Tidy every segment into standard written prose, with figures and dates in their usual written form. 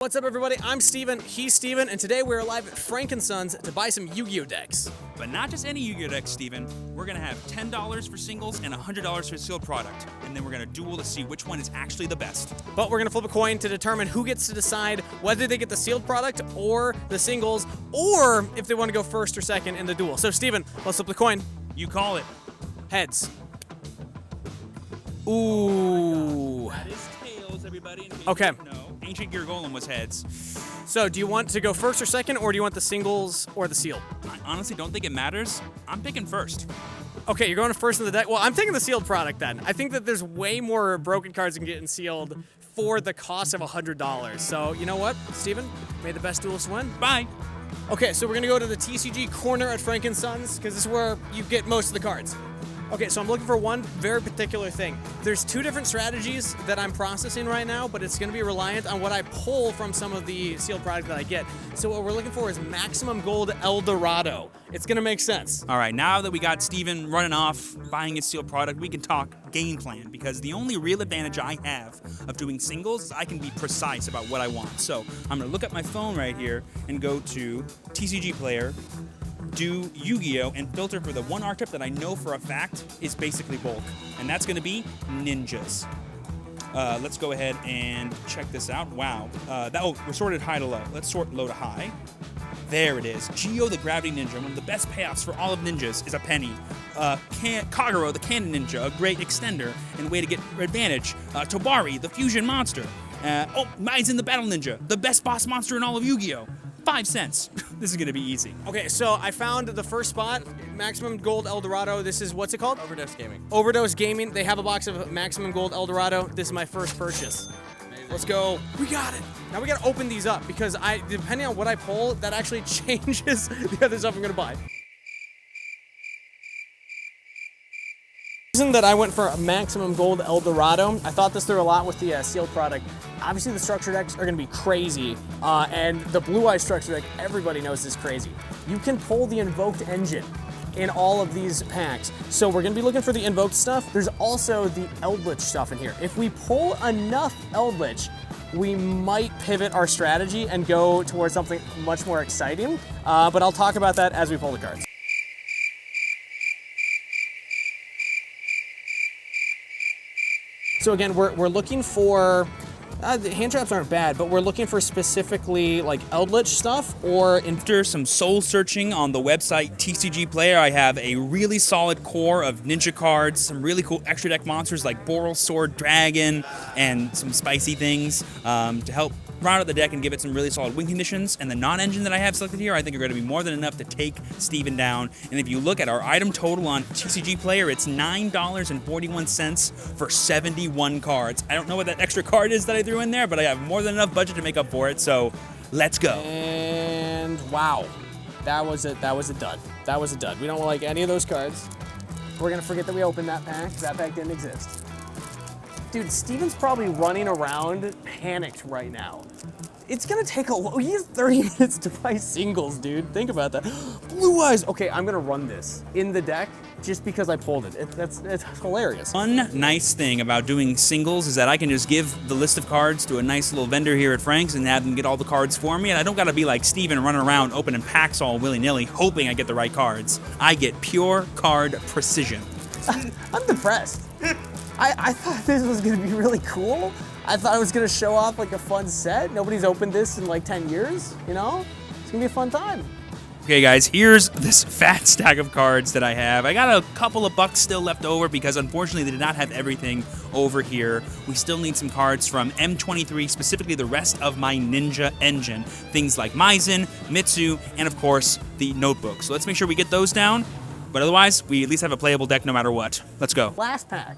What's up, everybody? I'm Steven, he's Steven, and today we're live at Frank & Sons to buy some Yu-Gi-Oh decks. But not just any Yu-Gi-Oh decks, Steven. We're gonna have $10 for singles and $100 for sealed product. And then we're gonna duel to see which one is actually the best. But we're gonna flip a coin to determine who gets to decide whether they get the sealed product or the singles, or if they want to go first or second in the duel. So, Steven, let's flip the coin. You call it. Heads. Ooh. That is tails, everybody. Okay. No, Ancient Gear Golem was heads. So, do you want to go first or second, or do you want the singles or the sealed? I honestly don't think it matters. I'm picking first. Okay, you're going first in the deck. Well, I'm taking the sealed product then. I think that there's way more broken cards you can get in sealed for the cost of $100. So, you know what, Steven? May the best duelist win. Bye. Okay, so we're gonna go to the TCG corner at Frank & Sons, because this is where you get most of the cards. Okay, so I'm looking for one very particular thing. There's two different strategies that I'm processing right now, but it's gonna be reliant on what I pull from some of the sealed product that I get. So what we're looking for is Maximum Gold El Dorado. It's gonna make sense. All right, now that we got Steven running off, buying his sealed product, we can talk game plan, because the only real advantage I have of doing singles is I can be precise about what I want. So I'm gonna look at my phone right here and go to TCG Player, do Yu-Gi-Oh, and filter for the one archetype that I know for a fact is basically bulk, and that's gonna be ninjas. Let's go ahead and check this out. Wow, we're sorted high to low. Let's sort low to high. There it is. Geo the Gravity Ninja, one of the best payoffs for all of ninjas, is a penny. Kagero the Cannon Ninja, a great extender and way to get advantage. Tobari the Fusion Monster. Maizen the Battle Ninja, the best boss monster in all of Yu-Gi-Oh! 5 cents. This is gonna be easy. Okay, so I found the first spot, Maximum Gold El Dorado. This is, what's it called? Overdose Gaming. Overdose Gaming. They have a box of Maximum Gold El Dorado. This is my first purchase. Amazing. Let's go. We got it. Now we gotta open these up, because depending on what I pull, that actually changes the other stuff I'm gonna buy. The reason that I went for Maximum Gold El Dorado, I thought this through a lot with the sealed product. Obviously, the structure decks are going to be crazy, and the Blue Eye structure deck, everybody knows is crazy. You can pull the Invoked Engine in all of these packs. So we're going to be looking for the Invoked stuff. There's also the Eldritch stuff in here. If we pull enough Eldritch, we might pivot our strategy and go towards something much more exciting, but I'll talk about that as we pull the cards. So again, we're looking for, the hand traps aren't bad, but we're looking for specifically like Eldritch stuff or After some soul searching on the website TCG Player, I have a really solid core of ninja cards, some really cool extra deck monsters like Boral Sword Dragon, and some spicy things to help round out the deck and give it some really solid win conditions. And the non-engine that I have selected here, I think are going to be more than enough to take Steven down. And if you look at our item total on TCG Player, it's $9.41 for 71 cards. I don't know what that extra card is that I threw in there, but I have more than enough budget to make up for it, so let's go. And wow, that was a dud. That was a dud. We don't like any of those cards. We're gonna forget that we opened that pack. That pack didn't exist. Dude, Steven's probably running around panicked right now. It's gonna take he has 30 minutes to buy singles, dude. Think about that. Blue Eyes. Okay, I'm gonna run this in the deck just because I pulled it. It's hilarious. One nice thing about doing singles is that I can just give the list of cards to a nice little vendor here at Frank's and have them get all the cards for me, and I don't gotta be like Steven running around opening packs all willy-nilly hoping I get the right cards. I get pure card precision. I'm depressed. I thought this was gonna be really cool. I thought I was gonna show off like a fun set. Nobody's opened this in like 10 years, you know? It's gonna be a fun time. Okay guys, here's this fat stack of cards that I have. I got a couple of bucks still left over because unfortunately they did not have everything over here. We still need some cards from M23, specifically the rest of my Ninja Engine. Things like Maizen, Mitsu, and of course the Notebook. So let's make sure we get those down, but otherwise we at least have a playable deck no matter what. Let's go. Last pack.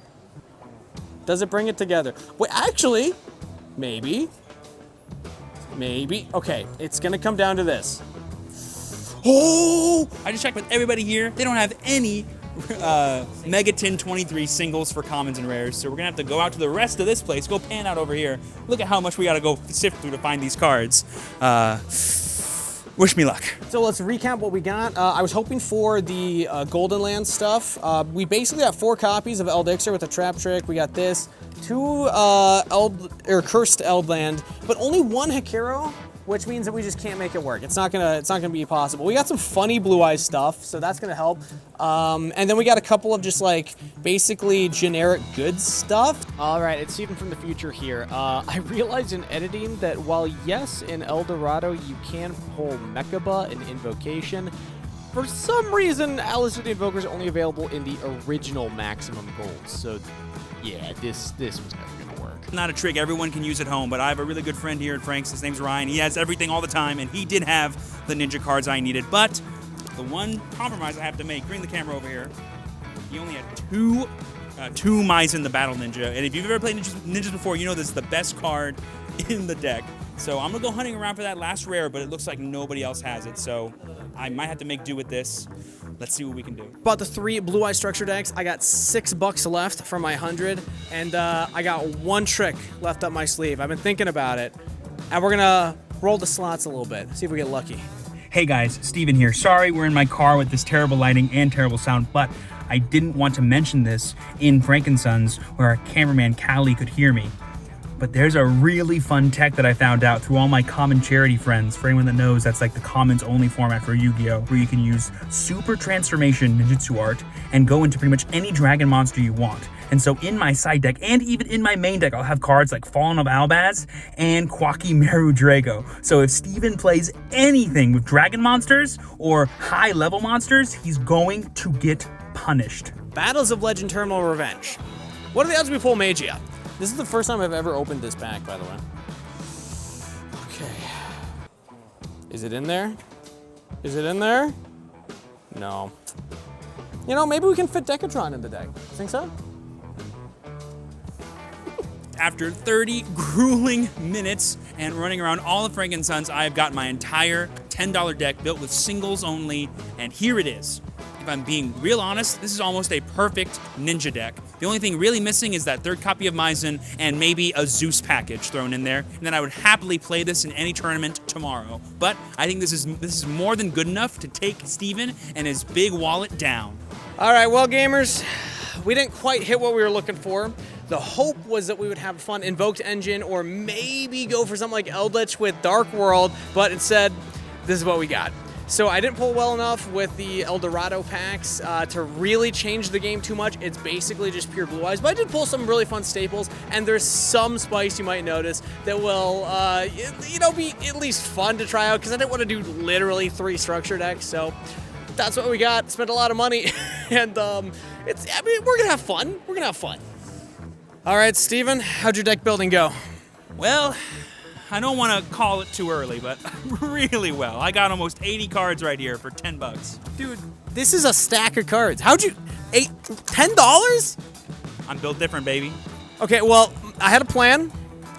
Does it bring it together? Wait, actually, maybe. Okay, it's gonna come down to this. Oh! I just checked with everybody here. They don't have any Megatin 23 singles for commons and rares, so we're gonna have to go out to the rest of this place, go pan out over here. Look at how much we gotta go sift through to find these cards. Wish me luck. So let's recap what we got. I was hoping for the Golden Land stuff. We basically have 4 copies of Eldixir with a Trap Trick. We got this. Cursed Eldland, but only 1 Hekero, which means that we just can't make it work. It's not gonna be possible. We got some funny Blue Eyes stuff, so that's gonna help. And then we got a couple of just like basically generic good stuff. All right, it's Steven from the future here. I realized in editing that while yes, in El Dorado you can pull Mechaba and Invocation, for some reason Alistair the Invoker is only available in the original maximum gold. So yeah, this was never gonna work. Not a trick everyone can use at home, but I have a really good friend here at Frank's. His name's Ryan. He has everything all the time, and he did have the ninja cards I needed. But the one compromise I have to make, bring the camera over here, he only had two Maizen the Battle Ninja. And if you've ever played ninjas before, you know this is the best card in the deck. So I'm going to go hunting around for that last rare, but it looks like nobody else has it. So I might have to make do with this. Let's see what we can do. Bought the 3 Blue Eye structure decks. I got $6 left from my 100, and I got 1 trick left up my sleeve. I've been thinking about it, and we're gonna roll the slots a little bit, see if we get lucky. Hey guys, Steven here. Sorry we're in my car with this terrible lighting and terrible sound, but I didn't want to mention this in Frankensons where our cameraman Callie could hear me. But there's a really fun tech that I found out through all my common charity friends. For anyone that knows, that's like the commons only format for Yu-Gi-Oh! Where you can use super transformation ninjutsu art and go into pretty much any dragon monster you want. And so in my side deck, and even in my main deck, I'll have cards like Fallen of Albaz and Kwaki Meru Drago. So if Steven plays anything with dragon monsters or high level monsters, he's going to get punished. Battles of Legend Terminal Revenge. What are the odds we pull Magia? This is the first time I've ever opened this pack, by the way. Okay. Is it in there? Is it in there? No. You know, maybe we can fit Decatron in the deck. Think so? After 30 grueling minutes and running around all of Frankensons, I have got my entire $10 deck built with singles only, and here it is. If I'm being real honest, this is almost a perfect ninja deck. The only thing really missing is that 3rd copy of Maizen and maybe a Zeus package thrown in there, and then I would happily play this in any tournament tomorrow. But I think this is more than good enough to take Steven and his big wallet down. All right, well, gamers, we didn't quite hit what we were looking for. The hope was that we would have a fun Invoked Engine or maybe go for something like Eldritch with Dark World, but instead, this is what we got. So I didn't pull well enough with the El Dorado packs to really change the game too much. It's basically just pure Blue Eyes, but I did pull some really fun staples, and there's some spice you might notice that will, be at least fun to try out, because I didn't want to do literally 3 structure decks, so that's what we got. Spent a lot of money, and we're gonna have fun. We're gonna have fun. All right, Steven, how'd your deck building go? Well, I don't want to call it too early, but really well. I got almost 80 cards right here for $10. Dude, this is a stack of cards. How'd you, $10? I'm built different, baby. Okay, well, I had a plan.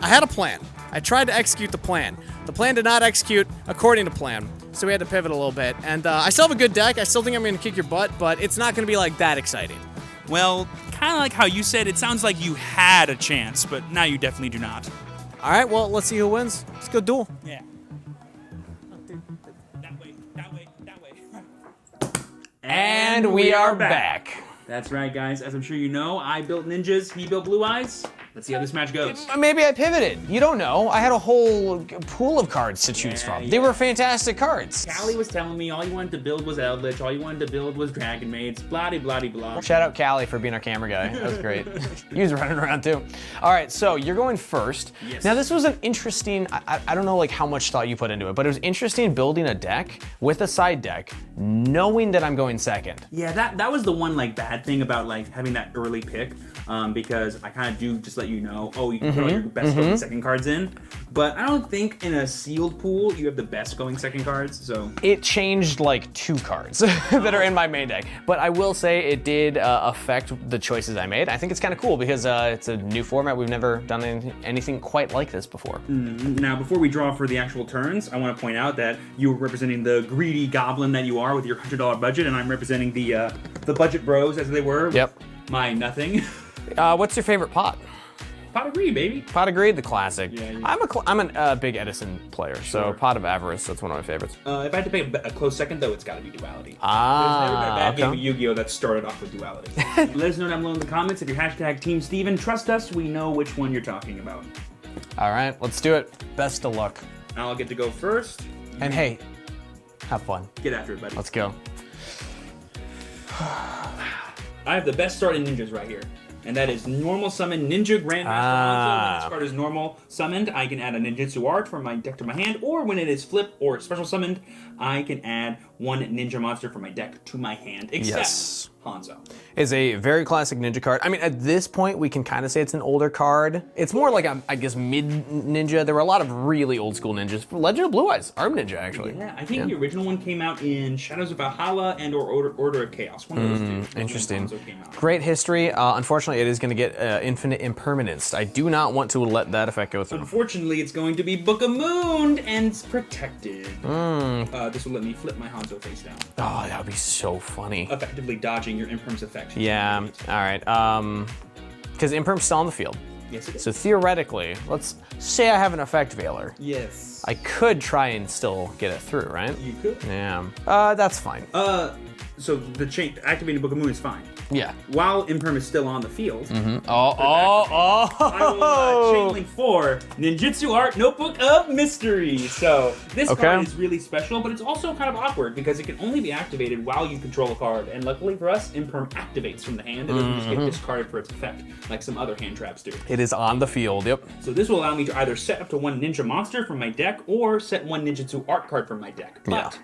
I tried to execute the plan. The plan did not execute according to plan, so we had to pivot a little bit. And I still have a good deck. I still think I'm going to kick your butt, but it's not going to be like that exciting. Well, kind of like how you said, it sounds like you had a chance, but now you definitely do not. All right, well, let's see who wins. Let's go duel. Yeah. That way. And we are back. That's right, guys. As I'm sure you know, I built ninjas, he built Blue Eyes. Let's see how this match goes. Maybe I pivoted. You don't know. I had a whole pool of cards to choose from. Yeah. They were fantastic cards. Callie was telling me all you wanted to build was Eldritch, all you wanted to build was Dragon Maids, blah-de-blah-de-blah. Shout out Callie for being our camera guy. That was great. He was running around too. All right, so you're going first. Yes. Now this was an interesting, I don't know like how much thought you put into it, but it was interesting building a deck with a side deck, knowing that I'm going second. Yeah, that was the one like bad thing about like having that early pick, because I kind of do just let you know, oh, you can throw your best going second cards in, but I don't think in a sealed pool you have the best going second cards. So it changed like 2 cards that are in my main deck, but I will say it did affect the choices I made. I think it's kind of cool because it's a new format. We've never done anything quite like this before. Now, before we draw for the actual turns, I want to point out that you were representing the greedy goblin that you are with your $100 budget, and I'm representing the budget bros as they were. Yep. My nothing. What's your favorite pot? Pot of Greed, baby. Pot of Greed, the classic. Yeah. I'm a big Edison player, so Sure. Pot of Avarice, that's one of my favorites. If I had to pick a close second, though, it's got to be Duality. Ah, There's never been a bad game okay. of Yu-Gi-Oh! That started off with Duality. Let us know down below in the comments if you're hashtag Team Steven. Trust us, we know which one you're talking about. All right, let's do it. Best of luck. I'll get to go first. And hey, have fun. Get after it, buddy. Let's go. I have the best start in ninjas right here. And that is normal summon Ninja Grandmaster Hanzo. When this card is normal summoned, I can add a ninjutsu art from my deck to my hand, or when it is flip or special summoned, I can add one ninja monster from my deck to my hand, except Yes. Hanzo. Is a very classic ninja card. I mean, at this point, we can kind of say it's an older card. It's more like, I guess, mid-ninja. There were a lot of really old school ninjas. Legend of Blue Eyes, Arm Ninja, actually. Yeah, I think the original one came out in Shadows of Valhalla and or Order of Chaos. One of those two. Interesting. Hanzo came out. Great history. Unfortunately, it is going to get infinite impermanence. I do not want to let that effect go through. Unfortunately, it's going to be Book of Moon and it's protected. This will let me flip my Hanzo face down, Oh, that would be so funny. effectively dodging your Imperm's effect. Yeah, all right. Because Imperm's still on the field. Yes, it is. So theoretically, let's say I have an effect veiler. Yes. I could try and still get it through, right? You could. Yeah. That's fine. So the activating Book of Moon is fine. Yeah. While Imperm is still on the field, Oh. I will chain link 4 Ninjutsu Art Notebook of Mystery. So this card is really special, but it's also kind of awkward because it can only be activated while you control a card. And luckily for us, Imperm activates from the hand. It doesn't just get discarded for its effect, like some other hand traps do. It is on the field, yep. So this will allow me to either set up to 1 ninja monster from my deck or set 1 Ninjutsu Art card from my deck. But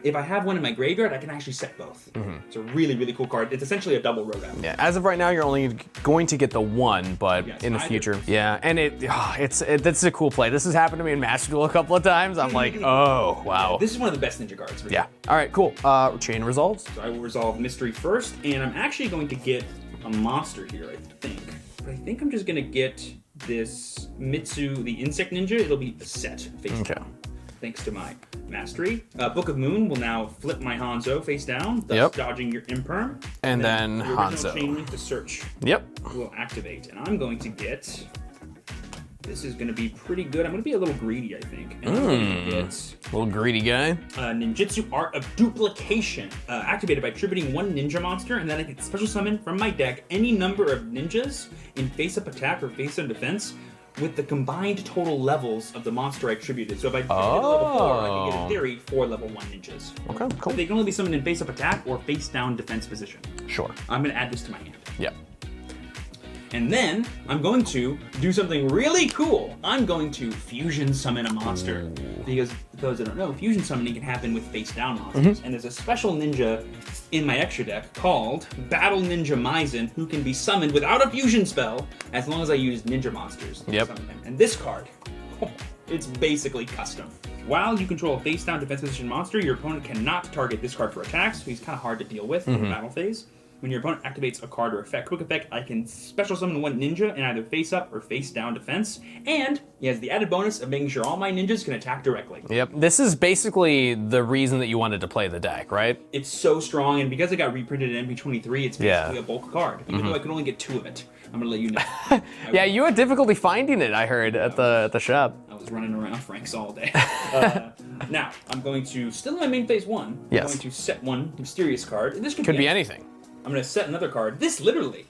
if I have one in my graveyard, I can actually set both. It's a really, really cool card. It's essentially a double road out. Yeah, as of right now, you're only going to get the 1, but in the future. Yeah, and that's a cool play. This has happened to me in Master Duel a couple of times. I'm like, oh, wow. This is one of the best ninja cards. Yeah. All right, cool. Chain resolves. So I will resolve Mystery first, and I'm actually going to get a monster here, I think. But I think I'm just going to get this Mitsu, the Insect Ninja. It'll be a set face down. Thanks to my mastery. Book of Moon will now flip my Hanzo face down, thus dodging your Imperm. And then the original Hanzo. Chain Link to Search will activate. And I'm going to get... This is going to be pretty good. I'm going to be a little greedy, I think. And I'm going to get... Little greedy guy. Ninjutsu Art of Duplication. Activated by tributing 1 ninja monster, and then I can special summon from my deck any number of ninjas in face-up attack or face-up defense with the combined total levels of the monster I tributed. So if I hit a level 4, I can get, in theory, 4 level 1 ninjas. Okay, cool. But they can only be summoned in face-up attack or face-down defense position. Sure. I'm going to add this to my hand. Yep. And then I'm going to do something really cool. I'm going to fusion summon a monster. Because for those that don't know, fusion summoning can happen with face down monsters. And there's a special ninja in my extra deck called Battle Ninja Maizen, who can be summoned without a fusion spell as long as I use ninja monsters to summon him. And this card, it's basically custom. While you control a face down defense position monster, your opponent cannot target this card for attacks, so he's kind of hard to deal with in the battle phase. When your opponent activates a card or effect, quick effect, I can special summon 1 ninja in either face up or face down defense, and he has the added bonus of making sure all my ninjas can attack directly. Yep. This is basically the reason that you wanted to play the deck, right? It's so strong, and because it got reprinted in MP23, it's basically a bulk card, even though I could only get 2 of it. I'm gonna let you know. Yeah, you had difficulty finding it, I heard, at the shop. I was running around Frank's all day. Now, I'm going to, still in my main phase 1, I'm going to set 1 mysterious card. And this could be anything. I'm going to set another card. This literally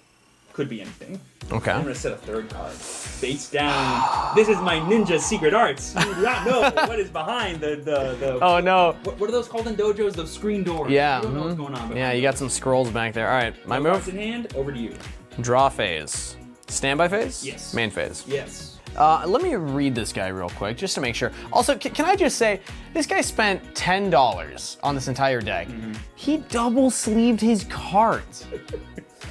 could be anything. Okay. I'm going to set a 3rd card. Face down. This is my ninja secret arts. You do not know what is behind the Oh, no. What are those called in dojos? Those screen doors. Yeah. You don't know what's going on. Yeah, you got some scrolls back there. All right, my move. Cards in hand, over to you. Draw phase. Standby phase? Yes. Main phase. Yes. Let me read this guy real quick, just to make sure. Also, can I just say, this guy spent $10 on this entire deck. He double-sleeved his cards.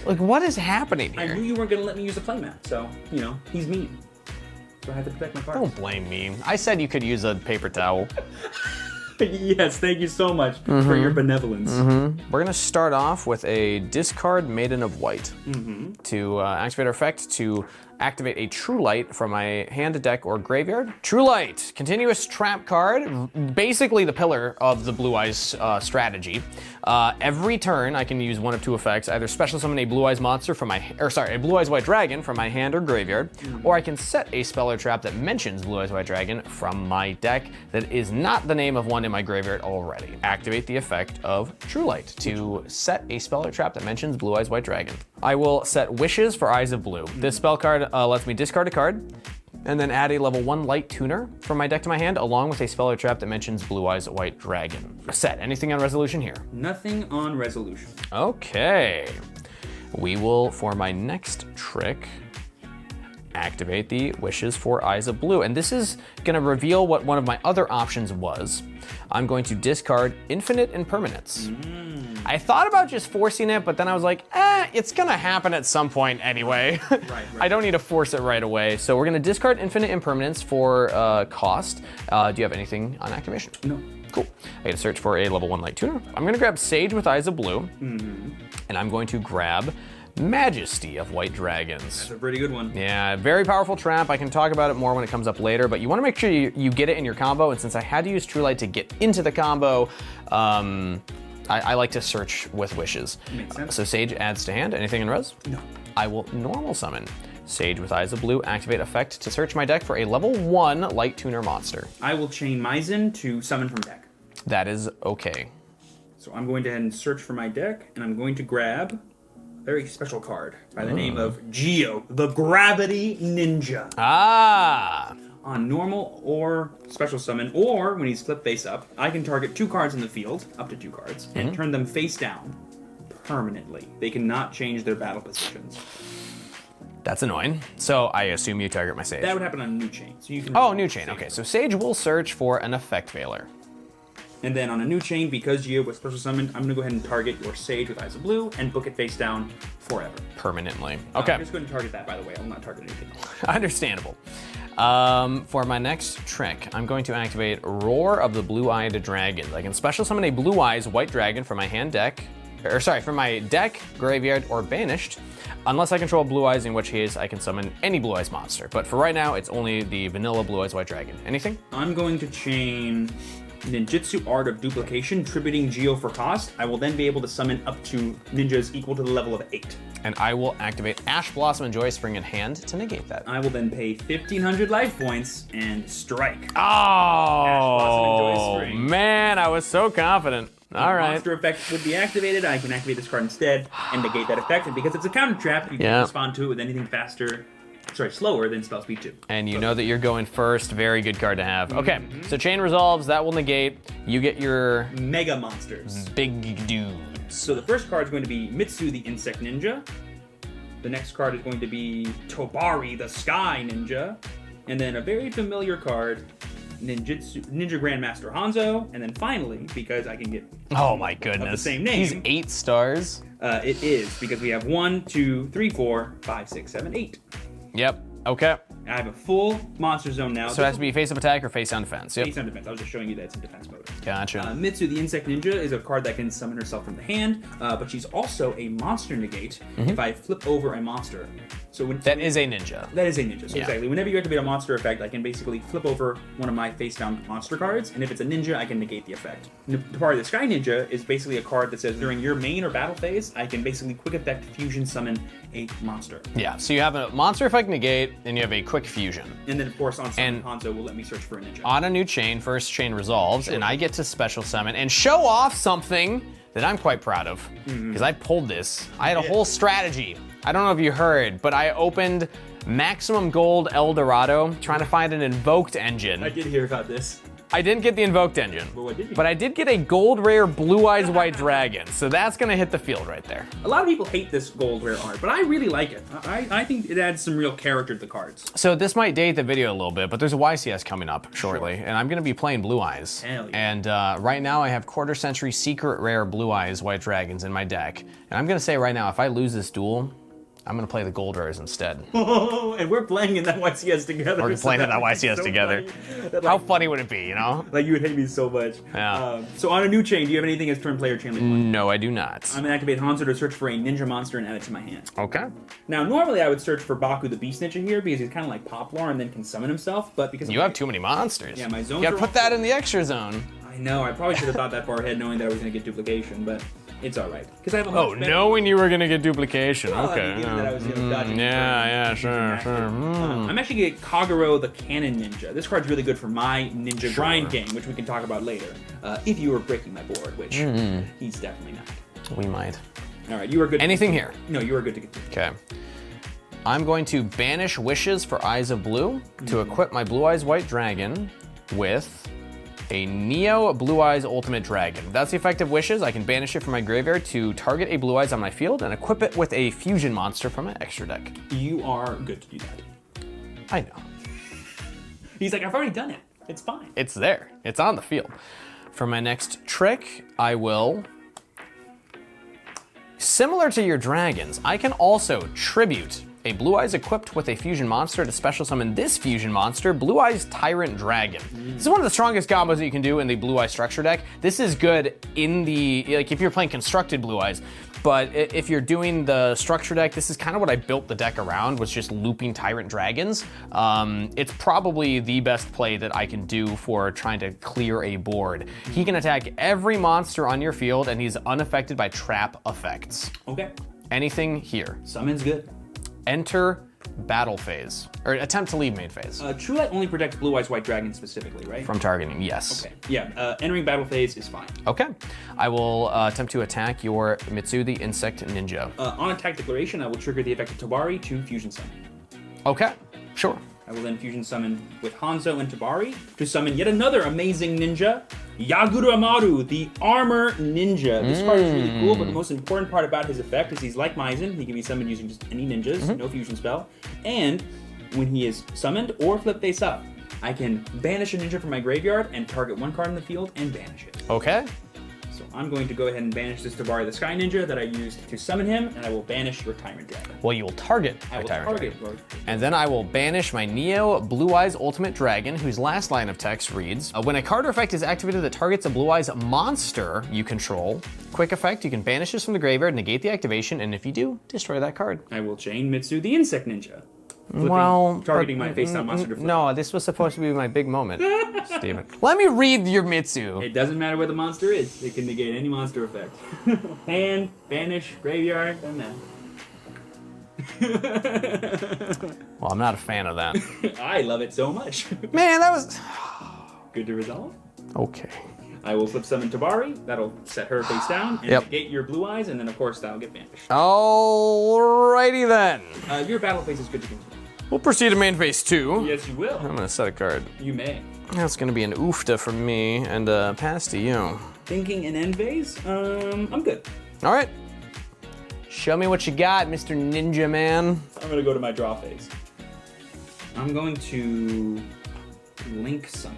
Like, what is happening I here? knew you weren't going to let me use a playmat, so, you know, he's mean. So I had to protect my cards. Don't blame me. I said you could use a paper towel. Yes, thank you so much for your benevolence. We're gonna start off with a discard Maiden of White. To activate our effect, to activate a True Light from my hand, deck, or graveyard. True Light, continuous trap card, basically the pillar of the Blue Eyes strategy. Every turn, I can use one of two effects: either special summon a Blue Eyes monster from my, a Blue Eyes White Dragon from my hand or graveyard, or I can set a spell or trap that mentions Blue Eyes White Dragon from my deck that is not the name of one in my graveyard already. Activate the effect of True Light to set a spell or trap that mentions Blue Eyes White Dragon. I will set Wishes for Eyes of Blue. This spell card lets me discard a card and then add a level 1 Light Tuner from my deck to my hand, along with a spell or trap that mentions Blue Eyes White Dragon. Set. Anything on resolution here? Nothing on resolution. Okay. We will, for my next trick, activate the Wishes for Eyes of Blue. And this is going to reveal what one of my other options was. I'm going to discard Infinite Impermanence. I thought about just forcing it, but then I was like, it's gonna happen at some point anyway. Right. I don't need to force it right away. So we're gonna discard Infinite Impermanence for cost. Do you have anything on activation? No. Cool. I gotta search for a level 1 Light Tuner. I'm gonna grab Sage with Eyes of Blue, and I'm going to grab Majesty of White Dragons. That's a pretty good one. Yeah, very powerful trap. I can talk about it more when it comes up later, but you want to make sure you get it in your combo, and since I had to use True Light to get into the combo, I like to search with Wishes. Makes sense. So Sage adds to hand. Anything in res? No. I will normal summon Sage with Eyes of Blue, activate effect to search my deck for a level 1 Light Tuner monster. I will chain Maizen to summon from deck. That is okay. So I'm going to head and search for my deck, and I'm going to grab a very special card by the name of Geo, the Gravity Ninja. Ah! On normal or special summon, or when he's flipped face up, I can target 2 cards in the field, up to 2 cards, and turn them face down permanently. They cannot change their battle positions. That's annoying. So I assume you target my Sage. That would happen on a new chain. So you can. Oh, new chain. Okay, so Sage will search for an Effect Veiler. And then on a new chain, because Geo was special summoned, I'm gonna go ahead and target your Sage with Eyes of Blue and book it face down forever. Permanently. Okay. I'm just going to target that, by the way. I'll not target anything else. Understandable. For my next trick, I'm going to activate Roar of the Blue-Eyed Dragons. I can special summon a Blue Eyes White Dragon from my hand deck, from my deck, graveyard, or banished, unless I control Blue Eyes, in which case I can summon any Blue Eyes monster. But for right now, it's only the vanilla Blue Eyes White Dragon. Anything? I'm going to chain Ninjutsu Art of Duplication, tributing Geo for cost. I will then be able to summon up to ninjas equal to the level of 8. And I will activate Ash Blossom and Joy Spring in hand to negate that. I will then pay 1,500 life points and strike. Oh, Joy Spring. man, I was so confident. All right. Monster effect would be activated. I can activate this card instead and negate that effect. And because it's a counter trap, you can respond to it with anything slower than spell speed 2. And you know that you're going first. Very good card to have. Okay, so chain resolves. That will negate. You get your Mega monsters. big dude. So the first card is going to be Mitsu the Insect Ninja. The next card is going to be Tobari the Sky Ninja. And then a very familiar card, Ninja Grandmaster Hanzo. And then finally, because I can get Oh my goodness. the same name. He's 8 stars. It is, because we have 1, 2, 3, 4, 5, 6, 7, 8. Yep. Okay. I have a full monster zone now. So it has to be face up attack or face down defense. Yep. Face on defense. I was just showing you that it's in defense mode. Gotcha. Mitsu the Insect Ninja is a card that can summon herself from the hand, but she's also a monster negate if I flip over a monster. So That is a ninja. That is a ninja. So Yeah. exactly, whenever you activate a monster effect, I can basically flip over one of my face-down monster cards, and if it's a ninja, I can negate the effect. Tobari the Sky Ninja is basically a card that says during your main or battle phase, I can basically quick effect fusion summon a monster. Yeah. So you have a monster effect negate, and you have a quick fusion. And then, of course, on summon, And- Hanzo will let me search for a ninja. On a new chain, first chain resolves, and I get to special summon and show off something that I'm quite proud of, because I pulled this. I had a whole strategy. I don't know if you heard, but I opened Maximum Gold El Dorado trying to find an invoked engine. I did hear about this. I didn't get the invoked engine, But what did you but I did get a gold rare Blue Eyes White Dragon, so that's gonna hit the field right there. A lot of people hate this gold rare art, but I really like it. I think it adds some real character to the cards. So this might date the video a little bit, but there's a YCS coming up shortly, and I'm gonna be playing Blue Eyes. Hell yeah. And right now I have quarter century secret rare Blue Eyes White Dragons in my deck, and I'm gonna say right now, if I lose this duel, I'm gonna play the Gold Rares instead. Oh, and we're playing in that YCS together. We're playing in that YCS so together. funny. How funny would it be, you know? Like, you would hate me so much. Yeah. So on a new chain, do you have anything as turn player chain link one? No, I do not. I'm gonna activate Hanzo to search for a ninja monster and add it to my hand. Okay. Now, normally I would search for Baku the Beast Ninja here because he's kind of like Poplar and then can summon himself, but because You have too many monsters. Yeah, my zones You gotta are put all that full. in the extra zone. I know, I probably should have thought that far ahead knowing that I was gonna get duplication, but it's alright. Because I have a Oh, much better- knowing you were gonna get duplication. Well, I Okay. mean, given that I was, dodging Yeah, sure. I'm actually gonna get Kagero the Cannon Ninja. This card's really good for my ninja grind game, which we can talk about later. If you were breaking my board, which he's definitely not. We might. Alright, you are good. Anything here? No, you are good to get. Okay. I'm going to banish Wishes for Eyes of Blue to equip my Blue Eyes White Dragon with a Neo Blue Eyes Ultimate Dragon. That's the effect of Wishes. I can banish it from my graveyard to target a Blue Eyes on my field and equip it with a fusion monster from my extra deck. You are good to do that. I know. He's like, I've already done it. It's fine. It's there. It's on the field. For my next trick, I will... Similar to your dragons, I can also tribute a Blue Eyes equipped with a fusion monster to special summon this fusion monster, Blue Eyes Tyrant Dragon. This is one of the strongest combos that you can do in the Blue Eyes structure deck. This is good in the, like if you're playing constructed Blue Eyes, but if you're doing the structure deck, this is kind of what I built the deck around, was just looping Tyrant Dragons. It's probably the best play that I can do for trying to clear a board. He can attack every monster on your field and he's unaffected by trap effects. Okay. Anything here. Summon's good. Enter battle phase, or attempt to leave main phase. True Light only protects Blue Eyes White Dragon specifically, right? From targeting, yes. Okay. Yeah, entering battle phase is fine. Okay. I will attempt to attack your Mitsu the Insect Ninja. On attack declaration, I will trigger the effect of Tabari to fusion summon. Okay, sure. I will then fusion summon with Hanzo and Tabari to summon yet another amazing ninja, Yagura Amaru, the Armor Ninja. This card is really cool, but the most important part about his effect is he's like Maizen. He can be summoned using just any ninjas, no fusion spell. And when he is summoned or flip face up, I can banish a ninja from my graveyard and target one card in the field and banish it. Okay. So I'm going to go ahead and banish this Tabari the Sky Ninja that I used to summon him, and I will banish your Tyrant Dragon. Well, you will target I my will Tyrant target Dragon. your- And then I will banish my Neo Blue Eyes Ultimate Dragon, whose last line of text reads, when a card or effect is activated that targets a Blue Eyes monster you control, quick effect, you can banish this from the graveyard, negate the activation, and if you do, destroy that card. I will chain Mitsu the Insect Ninja. Targeting my face-down monster to flip. No, this was supposed to be my big moment, Steven. Let me read your Mitsu. It doesn't matter where the monster is. It can negate any monster effect. Hand, banish, graveyard, and that. Well, I'm not a fan of that. I love it so much. Man, that was... Good to resolve. Okay. I will flip summon Tabari. That'll set her face down and Yep. negate your Blue Eyes, and then of course that'll get banished. Alrighty then. Your battle phase is good to continue. We'll proceed to main phase 2. Yes, you will. I'm gonna set a card. You may. That's gonna be an oofta from me and a pass to you. Thinking an end phase? I'm good. All right. Show me what you got, Mr. Ninja Man. I'm gonna go to my draw phase. I'm going to link summon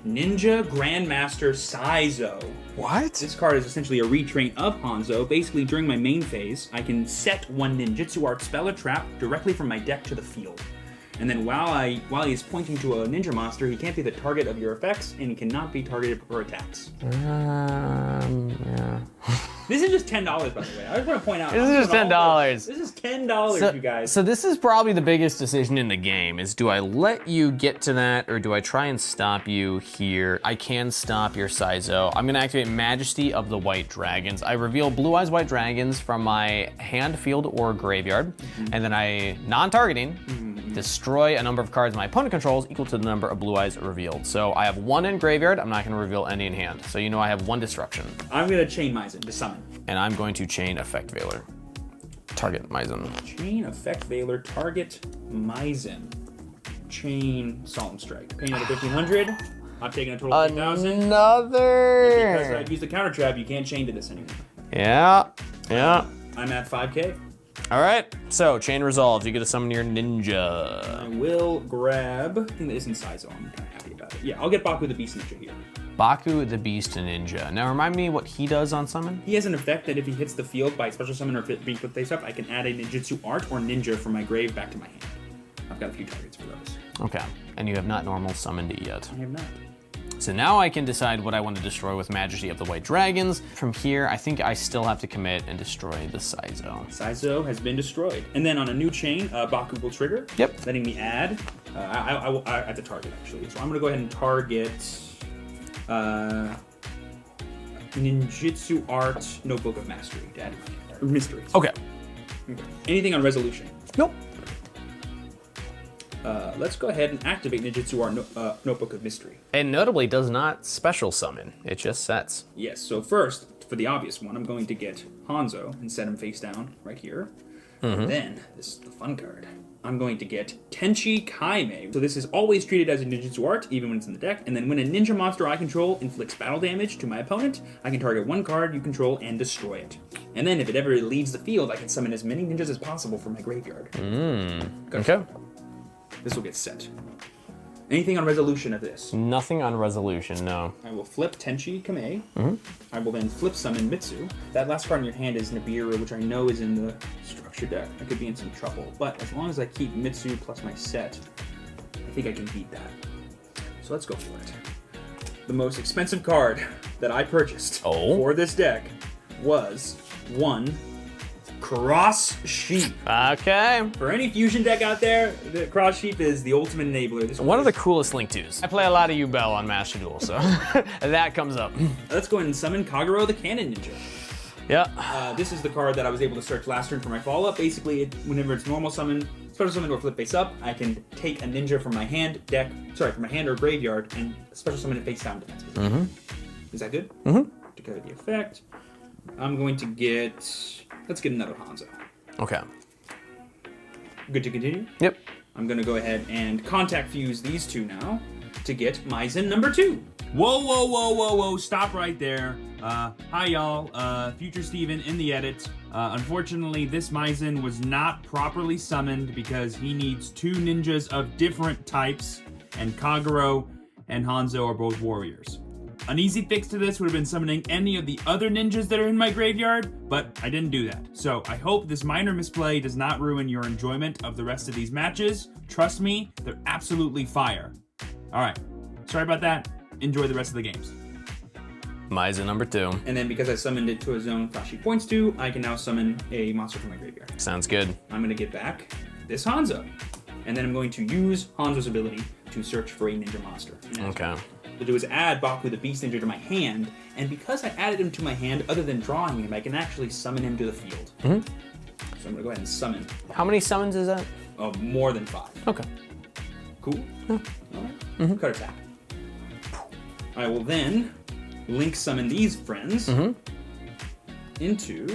Ninja Grandmaster Saizo. What? This card is essentially a retrain of Hanzo. Basically, during my main phase, I can set one ninjutsu art spell or trap directly from my deck to the field. And then while he's pointing to a ninja monster, he can't be the target of your effects, and he cannot be targeted for attacks. Yeah. This is just $10, by the way. I just want to point out. This is just $10. This is $10, you guys. So this is probably the biggest decision in the game, is do I let you get to that, or do I try and stop you here? I can stop your Saizo. I'm gonna activate Majesty of the White Dragons. I reveal Blue Eyes White Dragons from my hand, field, or graveyard, and then I, non-targeting, destroy a number of cards my opponent controls equal to the number of Blue Eyes revealed. So I have 1 in graveyard, I'm not gonna reveal any in hand. So you know I have 1 destruction. I'm going to chain Maizen to summon. And I'm going to chain Effect Veiler. Target Maizen. Chain Effect Veiler, target Maizen. Chain Solemn Strike. Pay another 1,500. I'm taking a total of 8,000. Because Another! I used the counter trap, you can't chain to this anymore. Yeah. I'm at 5K. All right, so chain resolved. You get to summon your ninja. I will grab. I think that isn't Saizo. I'm kind of happy about it. Yeah, I'll get Baku the Beast Ninja here. Baku the Beast Ninja. Now remind me what he does on summon? He has an effect that if he hits the field by special summon or being put face up, I can add a ninjutsu art or ninja from my grave back to my hand. I've got a few targets for those. Okay, and you have not normal summoned it yet. I have not. So now I can decide what I want to destroy with Majesty of the White Dragons. From here, I think I still have to commit and destroy the Saizo. Saizo has been destroyed. And then on a new chain, Baku will trigger. Yep. Letting me add. I will at the target, actually. So I'm going to go ahead and target Ninjutsu Art Notebook of Mastery. To add mystery. Okay. Anything on resolution? Nope. Let's go ahead and activate Ninjutsu Art Notebook of Mystery. And notably does not special summon, it just sets. Yes, so first, for the obvious one, I'm going to get Hanzo and set him face down right here. And then, this is the fun card. I'm going to get Tenchi Kaime. So this is always treated as a ninjutsu art, even when it's in the deck. And then when a ninja monster I control inflicts battle damage to my opponent, I can target one card you control and destroy it. And then if it ever leaves the field, I can summon as many ninjas as possible from my graveyard. Okay. This will get set. Anything on resolution of this? Nothing on resolution, no. I will flip Tenchi Kame. I will then flip summon Mitsu. That last card in your hand is Nibiru, which I know is in the structure deck. I could be in some trouble, but as long as I keep Mitsu plus my set, I think I can beat that. So let's go for it. The most expensive card that I purchased for this deck was one Cross Sheep. Okay. For any fusion deck out there, the Cross Sheep is the ultimate enabler. This One of the coolest Link 2s. I play a lot of Yubel on Master Duel, so that comes up. Let's go ahead and summon Kagero the Cannon Ninja. Yeah. This is the card that I was able to search last turn for my follow-up. Basically, whenever it's normal summon, special summon or flip face up, I can take a ninja from my hand, from my hand or graveyard, and special summon it face down to that position. Is that good? Declare the effect. I'm going to get... Let's get another Hanzo. Okay. Good to continue? Yep. I'm going to go ahead and contact fuse these two now to get Maizen number 2. Whoa, stop right there. Hi y'all, Future Steven in the edit. Unfortunately, this Maizen was not properly summoned because he needs 2 ninjas of different types, and Kagero and Hanzo are both warriors. An easy fix to this would have been summoning any of the other ninjas that are in my graveyard, but I didn't do that. So I hope this minor misplay does not ruin your enjoyment of the rest of these matches. Trust me, they're absolutely fire. All right, sorry about that. Enjoy the rest of the games. Maizen number 2. And then because I summoned it to a zone Flashy points to, I can now summon a monster from my graveyard. Sounds good. I'm going to get back this Hanzo. And then I'm going to use Hanzo's ability to search for a ninja monster. Okay. To do is add Baku the Beast Ninja to my hand, and because I added him to my hand, other than drawing him, I can actually summon him to the field. So I'm going to go ahead and summon. How many summons is that? More than 5. Okay. Cool? All right. Cut attack. I will then link summon these friends into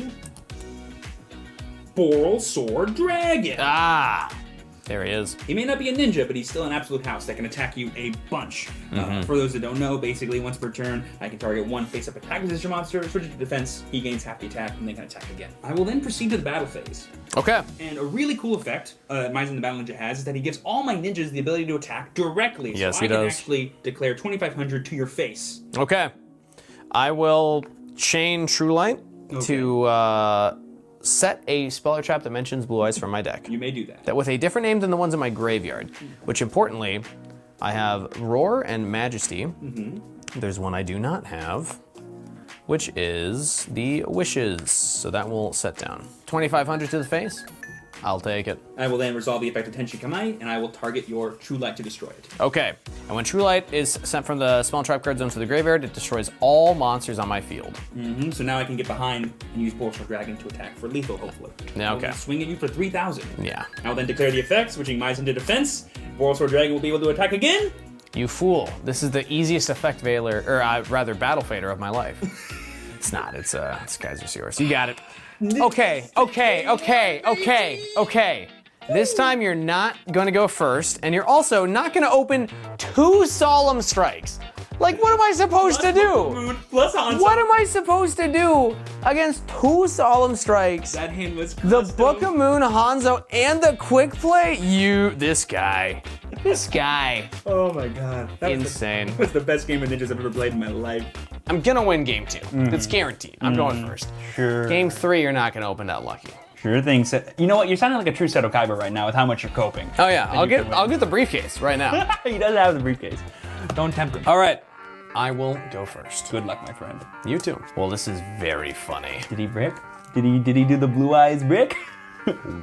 Boral Sword Dragon. Ah! There he is. He may not be a ninja, but he's still an absolute house that can attack you a bunch. For those that don't know, basically once per turn, I can target one face-up attack resistor monster, switch it to defense, he gains half the attack, and they can attack again. I will then proceed to the battle phase. Okay. And a really cool effect Maizen the Battle Ninja has is that he gives all my ninjas the ability to attack directly. Yes, so he does. I can actually declare 2,500 to your face. Okay. I will chain True Light to set a Speller Trap that mentions Blue Eyes from my deck. You may do that. That with a different name than the ones in my graveyard, which importantly, I have Roar and Majesty. There's one I do not have, which is the Wishes. So that will set down. 2,500 to the face. I'll take it. I will then resolve the effect of Tenchi Kamai, and I will target your True Light to destroy it. Okay, and when True Light is sent from the Spell and Trap card zone to the graveyard, it destroys all monsters on my field. So now I can get behind and use Boral Sword Dragon to attack for lethal, hopefully. Yeah, I will okay. then swing at you for 3,000. Yeah. I will then declare the effect, switching Maizen to defense. Boral Sword Dragon will be able to attack again. You fool. This is the easiest effect veiler, or rather battle fader of my life. It's not, it's Kaiser Sears. You got it. Okay. This time you're not gonna go first, and you're also not gonna open 2 Solemn Strikes. Like, what am I supposed to do? Plus Hanzo. What am I supposed to do against 2 Solemn Strikes? That hand was The custom. Book of Moon, Hanzo, and the Quick Play? This guy. This guy. Oh my god. Insane. That was the best game of Ninjas I've ever played in my life. I'm gonna win game 2. It's guaranteed. I'm going first. Sure. Game 3, you're not gonna open that lucky. Sure thing. You know what? You're sounding like a true Seto Kaiba right now with how much you're coping. Oh yeah, And I'll get the briefcase right now. He does have the briefcase. Don't tempt him. All right, I will go first. Good luck, my friend. You too. Well, this is very funny. Did he brick? Did he do the blue eyes brick?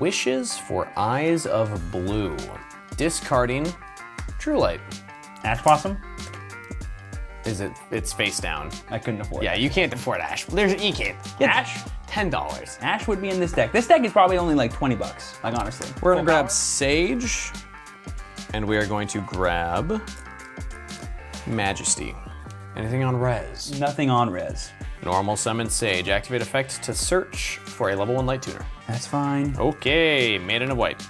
Wishes for eyes of blue. Discarding True Light. Ash Blossom? It's face down. I couldn't afford it. Yeah, you can't afford Ash. You can't. Ash? $10. Ash would be in this deck. This deck is probably only like 20 bucks, like honestly. We're gonna Full grab power. Sage, and we are going to grab Majesty. Anything on res? Nothing on res. Normal summon Sage. Activate effect to search for a level 1 light tuner. That's fine. Okay, Maiden of White.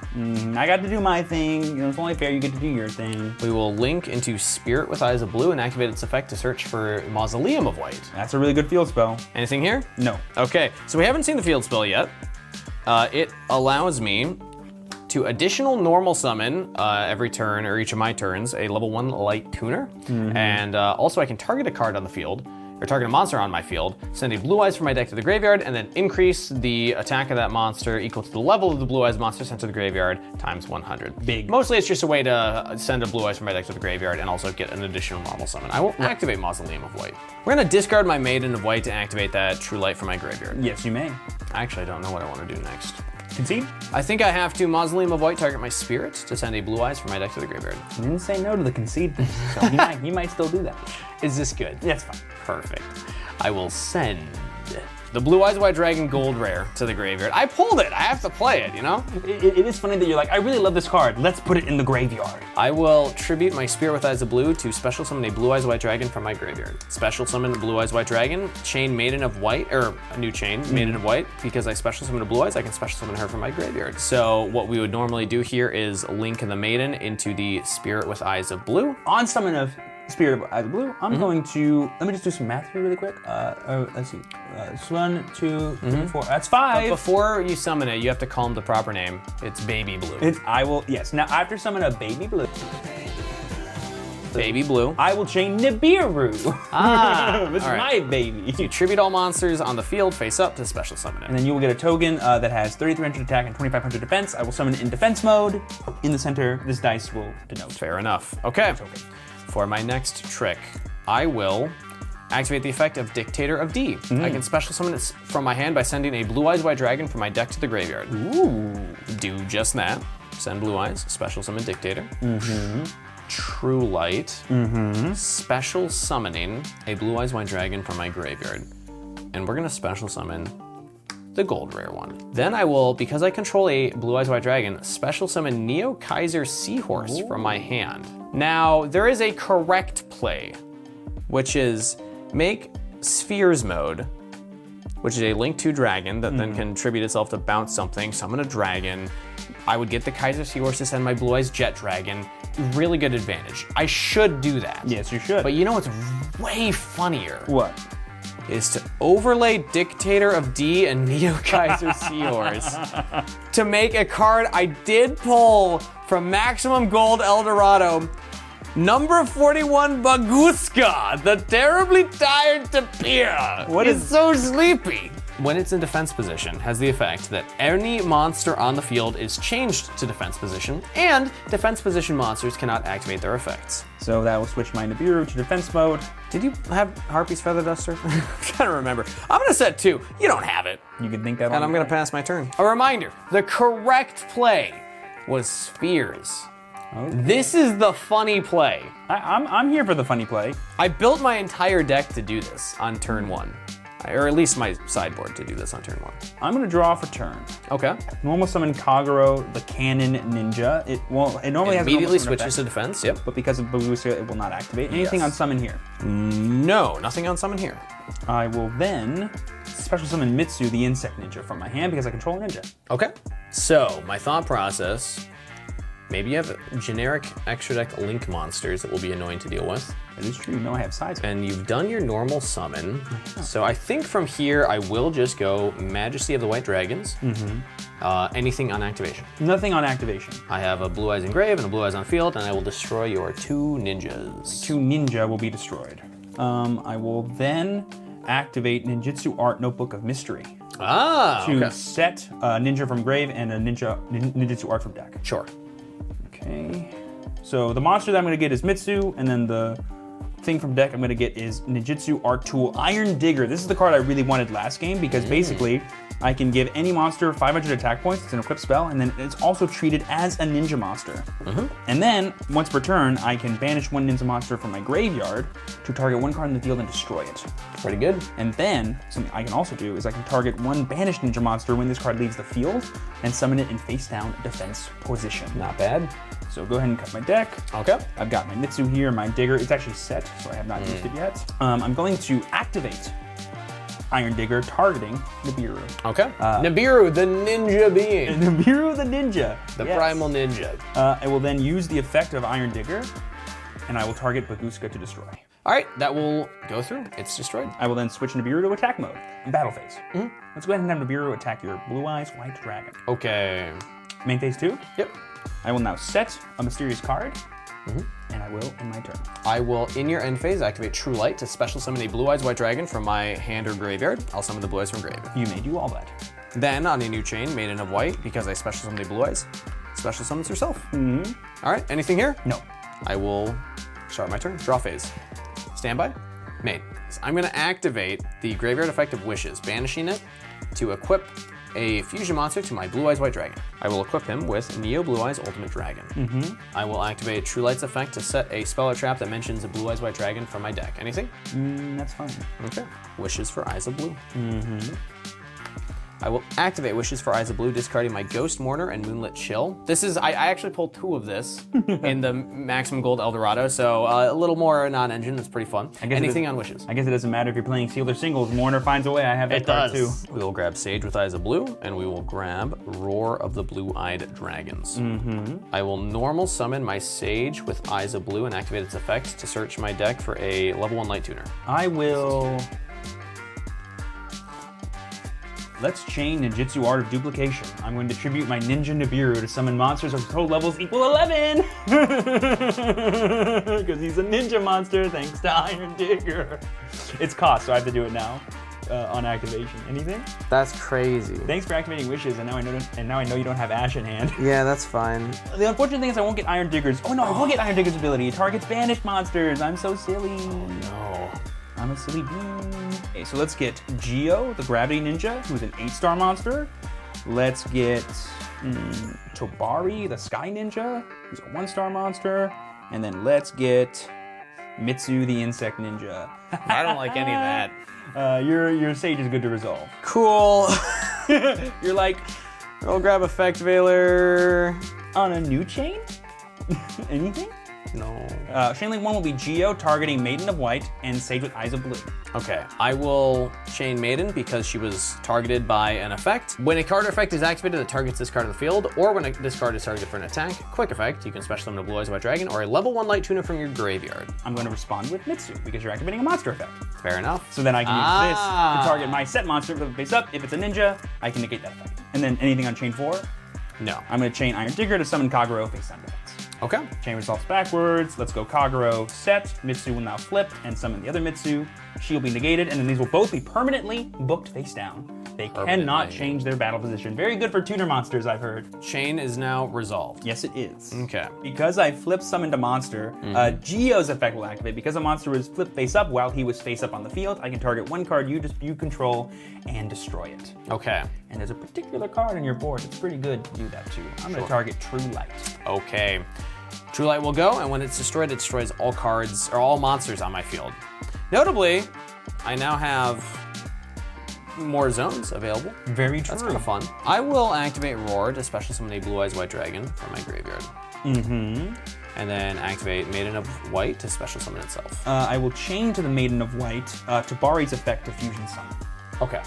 I got to do my thing. You know, it's only fair you get to do your thing. We will link into Spirit with Eyes of Blue and activate its effect to search for Mausoleum of White. That's a really good field spell. Anything here? No. Okay, so we haven't seen the field spell yet. It allows me to additional normal summon every turn or each of my turns a level 1 light tuner. And also I can target a card on the field, or target a monster on my field, send a blue eyes from my deck to the graveyard, and then increase the attack of that monster equal to the level of the blue eyes monster sent to the graveyard times 100. Big. Mostly it's just a way to send a blue eyes from my deck to the graveyard and also get an additional normal summon. I will activate Mausoleum of White. We're gonna discard my Maiden of White to activate that True Light from my graveyard. Yes, you may. Actually, I don't know what I want to do next. Concede? I think I have to Mausoleum of White target my Spirit to send a blue eyes from my deck to the graveyard. You didn't say no to the concede thing, so he might still do that. Is this good? That's fine. Perfect. I will send the Blue Eyes White Dragon Gold Rare to the graveyard. I pulled it. I have to play it, you know? It is funny that you're like, I really love this card. Let's put it in the graveyard. I will tribute my Spirit with Eyes of Blue to special summon a Blue Eyes White Dragon from my graveyard. Special summon a Blue Eyes White Dragon, chain Maiden of White, or a new chain, Maiden of White. Because I special summon a Blue Eyes, I can special summon her from my graveyard. So what we would normally do here is link the Maiden into the Spirit with Eyes of Blue. On summon of Spirit of Eyes of Blue, I'm going to, let me just do some math here really quick. Let's see, it's 1, 2, 3, 4, that's 5. But before you summon it, you have to call him the proper name. It's Baby Blue. Yes, now after summon a Baby Blue, Baby Blue. I will chain Nibiru. Ah, It's all my right. baby. You tribute all monsters on the field face up to special summon it. And then you will get a token that has 3,300 attack and 2,500 defense. I will summon it in defense mode. In the center, this dice will denote. Fair enough. Okay. For my next trick, I will activate the effect of Dictator of D. I can special summon it from my hand by sending a Blue Eyes White Dragon from my deck to the graveyard. Ooh. Do just that. Send Blue Eyes, special summon Dictator. True Light, special summoning a Blue Eyes White Dragon from my graveyard. And we're gonna special summon the gold rare one. Then I will, because I control a Blue Eyes White Dragon, special summon Neo Kaiser Seahorse from my hand. Now, there is a correct play, which is make Spheres mode, which is a Link 2 dragon that then can tribute itself to bounce something, summon a dragon. I would get the Kaiser Seahorse to send my Blue Eyes Jet Dragon. Really good advantage. I should do that. Yes, you should. But you know what's way funnier? What? Is to overlay Dictator of D and Neo Kaiser Seahorse to make a card I did pull from Maximum Gold Eldorado. Number 41 Baguska, the terribly tired Tapir. What is is- so sleepy? When it's in defense position, has the effect that any monster on the field is changed to defense position, and defense position monsters cannot activate their effects. So that will switch my Nibiru to defense mode. Did you have Harpy's Feather Duster? I'm trying to remember. I'm gonna set 2. You don't have it. You can think that And I'm gonna pass my turn. A reminder, the correct play was Spheres. Okay. This is the funny play. I'm here for the funny play. I built my entire deck to do this on turn 1. Or at least my sideboard to do this on turn 1. I'm gonna draw for turn. Okay. Normal summon Kagero, the Cannon Ninja. It normally has a Immediately normal summon switches to effect, defense, yep. but because of Baguska, it will not activate. Anything Yes. on summon here. No, nothing on summon here. I will then special summon Mitsu, the Insect Ninja, from my hand because I control a ninja. Okay. So, my thought process Maybe you have generic extra deck link monsters that will be annoying to deal with. That is true. No, I have sides. And you've done your normal summon. So I think from here I will just go Majesty of the White Dragons. Anything on activation. Nothing on activation. I have a Blue Eyes Engrave and a Blue Eyes on field, and I will destroy your 2 ninjas. 2 ninja will be destroyed. I will then activate Ninjutsu Art Notebook of Mystery. To set a ninja from grave and a ninjutsu art from deck. Sure. Okay. So the monster that I'm going to get is Mitsu, and then the thing from deck I'm going to get is Ninjutsu Art Tool Iron Digger. This is the card I really wanted last game because basically I can give any monster 500 attack points. It's an equipped spell, and then it's also treated as a ninja monster. And then, once per turn, I can banish 1 ninja monster from my graveyard to target 1 card in the field and destroy it. Pretty good. And then, something I can also do is I can target 1 banished ninja monster when this card leaves the field and summon it in face-down defense position. Not bad. So go ahead and cut my deck. Okay. I've got my Mitsu here, my Digger. It's actually set, so I have not used it yet. I'm going to activate Iron Digger, targeting Nibiru. Okay. Nibiru, the ninja being. Nibiru the ninja. The primal ninja. I will then use the effect of Iron Digger, and I will target Baguska to destroy. All right, that will go through. It's destroyed. I will then switch Nibiru to attack mode in battle phase. Let's go ahead and have Nibiru attack your Blue Eyes White Dragon. Okay. Main phase 2? Yep. I will now set a mysterious card, and I will end my turn. I will, in your end phase, activate True Light to special summon a Blue Eyes White Dragon from my hand or graveyard. I'll summon the Blue Eyes from grave. You may do all that. Then, on a new chain, Maiden of White, because I special summoned a Blue Eyes, special summons herself. All right, anything here? No. I will start my turn. Draw phase. Standby. Main. So I'm going to activate the graveyard effect of Wishes, banishing it to equip a fusion monster to my Blue Eyes White Dragon. I will equip him with Neo Blue Eyes Ultimate Dragon. I will activate True Light's effect to set a spell or trap that mentions a Blue Eyes White Dragon from my deck. Anything? That's fine. Okay. Wishes for Eyes of Blue. I will activate Wishes for Eyes of Blue, discarding my Ghost Mourner and Moonlit Chill. This is, I actually pulled 2 of this in the Maximum Gold Eldorado, so a little more non-engine. That's pretty fun. Anything on Wishes? I guess it doesn't matter if you're playing sealed or singles. Mourner finds a way. I have that card too. We will grab Sage with Eyes of Blue, and we will grab Roar of the Blue-Eyed Dragons. I will normal summon my Sage with Eyes of Blue and activate its effect to search my deck for a level 1 Light Tuner. I will... Let's chain Ninjutsu Art of Duplication. I'm going to tribute my Ninja Nibiru to summon monsters whose total levels equal 11! Because he's a ninja monster thanks to Iron Digger. It's cost, so I have to do it now. On activation. Anything? That's crazy. Thanks for activating Wishes, and now I know you don't have Ash in hand. Yeah, that's fine. The unfortunate thing is I won't get Iron Digger's. Oh no, I will get Iron Digger's ability. It targets banished monsters. I'm so silly. Oh no. I'm a silly bean. Okay, so let's get Geo, the Gravity Ninja, who's an 8-star monster. Let's get Tobari, the Sky Ninja, who's a 1-star monster. And then let's get Mitsu, the Insect Ninja. I don't like any of that. Your Sage is good to resolve. Cool. You're like, I'll grab Effect Veiler. on a new chain? Anything? No. Chain Link 1 will be Geo, targeting Maiden of White, and Sage with Eyes of Blue. Okay, I will chain Maiden because she was targeted by an effect. When a card effect is activated that targets this card in the field, or when this card is targeted for an attack, quick effect, you can special summon a Blue Eyes White Dragon or a level 1 Light Tuner from your graveyard. I'm going to respond with Mitsu because you're activating a monster effect. Fair enough. So then I can use this to target my set monster face up. If it's a ninja, I can negate that effect. And then anything on chain 4? No. I'm going to chain Iron Digger to summon Kagero face down defense. Okay. Chain resolves backwards. Let's go Kagero set. Mitsu will now flip and summon the other Mitsu. She will be negated, and then these will both be permanently booked face down. They cannot change their battle position. Very good for tuner monsters, I've heard. Chain is now resolved. Yes, it is. Okay. Because I flip summoned a monster, Geo's effect will activate. Because a monster was flipped face up while he was face up on the field, I can target 1 card you control and destroy it. Okay. And there's a particular card on your board that's pretty good to do that too. I'm going to target True Light. Okay. True Light will go, and when it's destroyed, it destroys all cards, or all monsters on my field. Notably, I now have more zones available. Very true. That's kind of fun. I will activate Roar to special summon a Blue Eyes White Dragon from my graveyard. And then activate Maiden of White to special summon itself. I will chain to the Maiden of White Tobari's effect to Fusion Summon. Okay.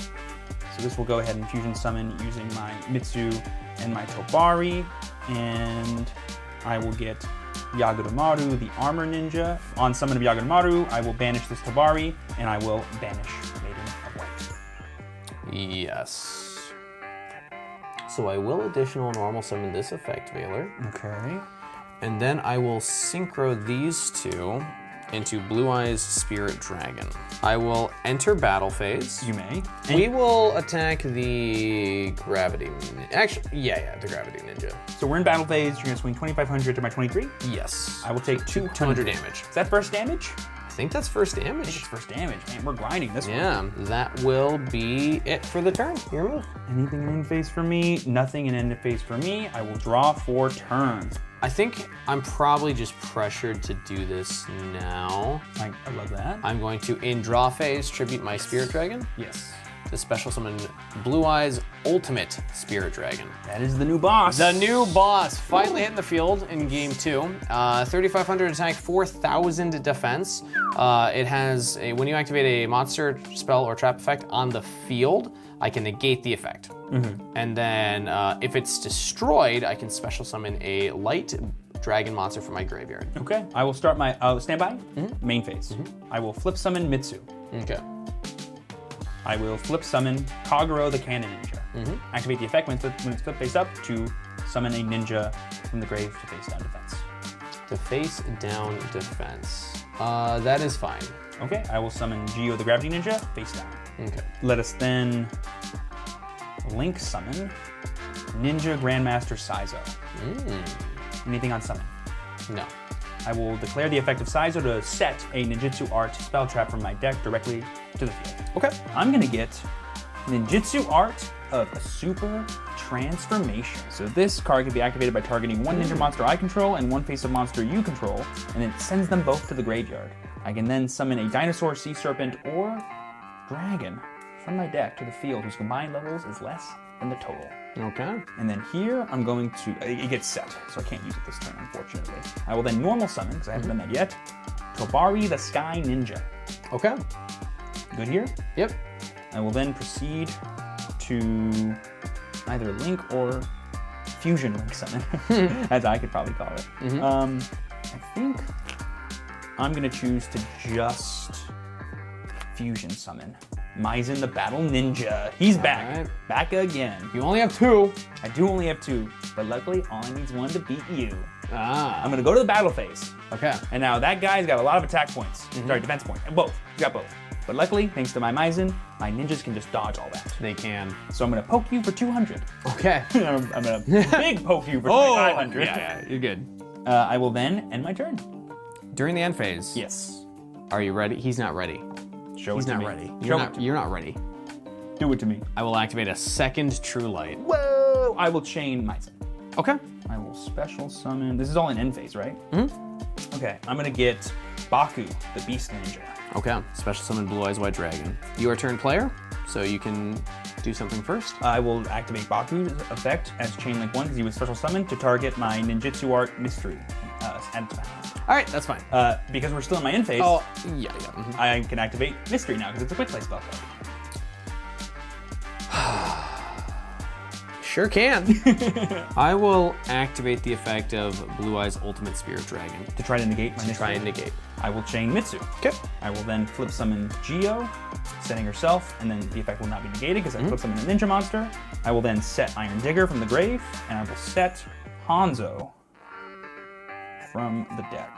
So this will go ahead and Fusion Summon using my Mitsu and my Tobari, and I will get Yaguramaru, the Armor Ninja. On summon of Yaguramaru, I will banish this Tabari, and I will banish Maiden of White. Yes. So I will additional normal summon this effect, Veiler. Okay. And then I will synchro these two into Blue Eyes Spirit Dragon. I will enter battle phase. You may. We will attack the Gravity. Actually, the Gravity Ninja. So we're in battle phase. You're gonna swing 2,500 to my 23. Yes. I will take 200 damage. Is that first damage? I think that's first I think damage. it's first damage, man. We're grinding this one. Yeah, that will be it for the turn. Your move. Anything in end phase for me? Nothing in end phase for me. I will draw 4 turns. I think I'm probably just pressured to do this now. I love that. I'm going to, in draw phase, tribute my Spirit Dragon. Yes. The special summon Blue Eyes Ultimate Spirit Dragon. That is the new boss. The new boss finally hitting the field in game 2. 3,500 attack, 4,000 defense. It has when you activate a monster spell or trap effect on the field, I can negate the effect. And then if it's destroyed, I can special summon a light dragon monster from my graveyard. Okay. I will start my standby. Main phase. I will flip summon Mitsu. Okay. I will flip summon Kagero the Cannon Ninja. Activate the effect when it's flipped face up to summon a ninja from the grave to face down defense. To face down defense. That is fine. Okay. I will summon Geo the Gravity Ninja face down. Okay. Let us then link summon Ninja Grandmaster Saizo. Anything on summon? No. I will declare the effect of Saizo to set a Ninjutsu Art spell trap from my deck directly to the field. Okay. I'm gonna get Ninjutsu Art of a Super Transformation. So this card can be activated by targeting one ninja monster I control and one face-up monster you control, and it sends them both to the graveyard. I can then summon a Dinosaur, Sea Serpent, or Dragon from my deck to the field whose combined levels is less than the total. Okay. And then here, I'm going to, it gets set, so I can't use it this turn, unfortunately. I will then normal summon, because I haven't done that yet, Tobari the Sky Ninja. Okay. Good here? Yep. I will then proceed to either link or fusion link summon, as I could probably call it. I think I'm gonna choose to just fusion summon Maizen the Battle Ninja. He's back. right. Back again. You only have 2. I do only have 2, but luckily all I need is 1 to beat you. Ah. I'm gonna go to the battle phase. Okay. And now that guy's got a lot of attack points. Sorry, defense points. Both. He's got both. But luckily, thanks to my Maizen, my ninjas can just dodge all that. They can. So I'm gonna poke you for 200. Okay. I'm gonna big poke you for 2,500. Yeah, you're good. I will then end my turn. During the end phase. Yes. Are you ready? He's not ready. Show He's it to not me. ready. Show it to me. You're not ready. Do it to me. I will activate a second True Light. Whoa! I will chain Maizen. Okay. I will special summon. This is all in end phase, right? Okay. I'm gonna get Baku, the Beast Ninja. Okay. Special summon Blue Eyes White Dragon. You are turn player, so you can do something first. I will activate Baku's effect as Chain Link 1 because he was special summoned to target my Ninjutsu Art Mystery. And All right, that's fine. because we're still in my end phase, Oh, yeah. I can activate Mystery now because it's a quick play spell card. Sure can. I will activate the effect of Blue Eyes Ultimate Spirit Dragon To try to negate my to try and Mystery. negate. I will chain Mitsu. Okay. I will then flip summon Geo, setting herself, and then the effect will not be negated because I flip summon a ninja monster. I will then set Iron Digger from the grave, and I will set Hanzo from the deck.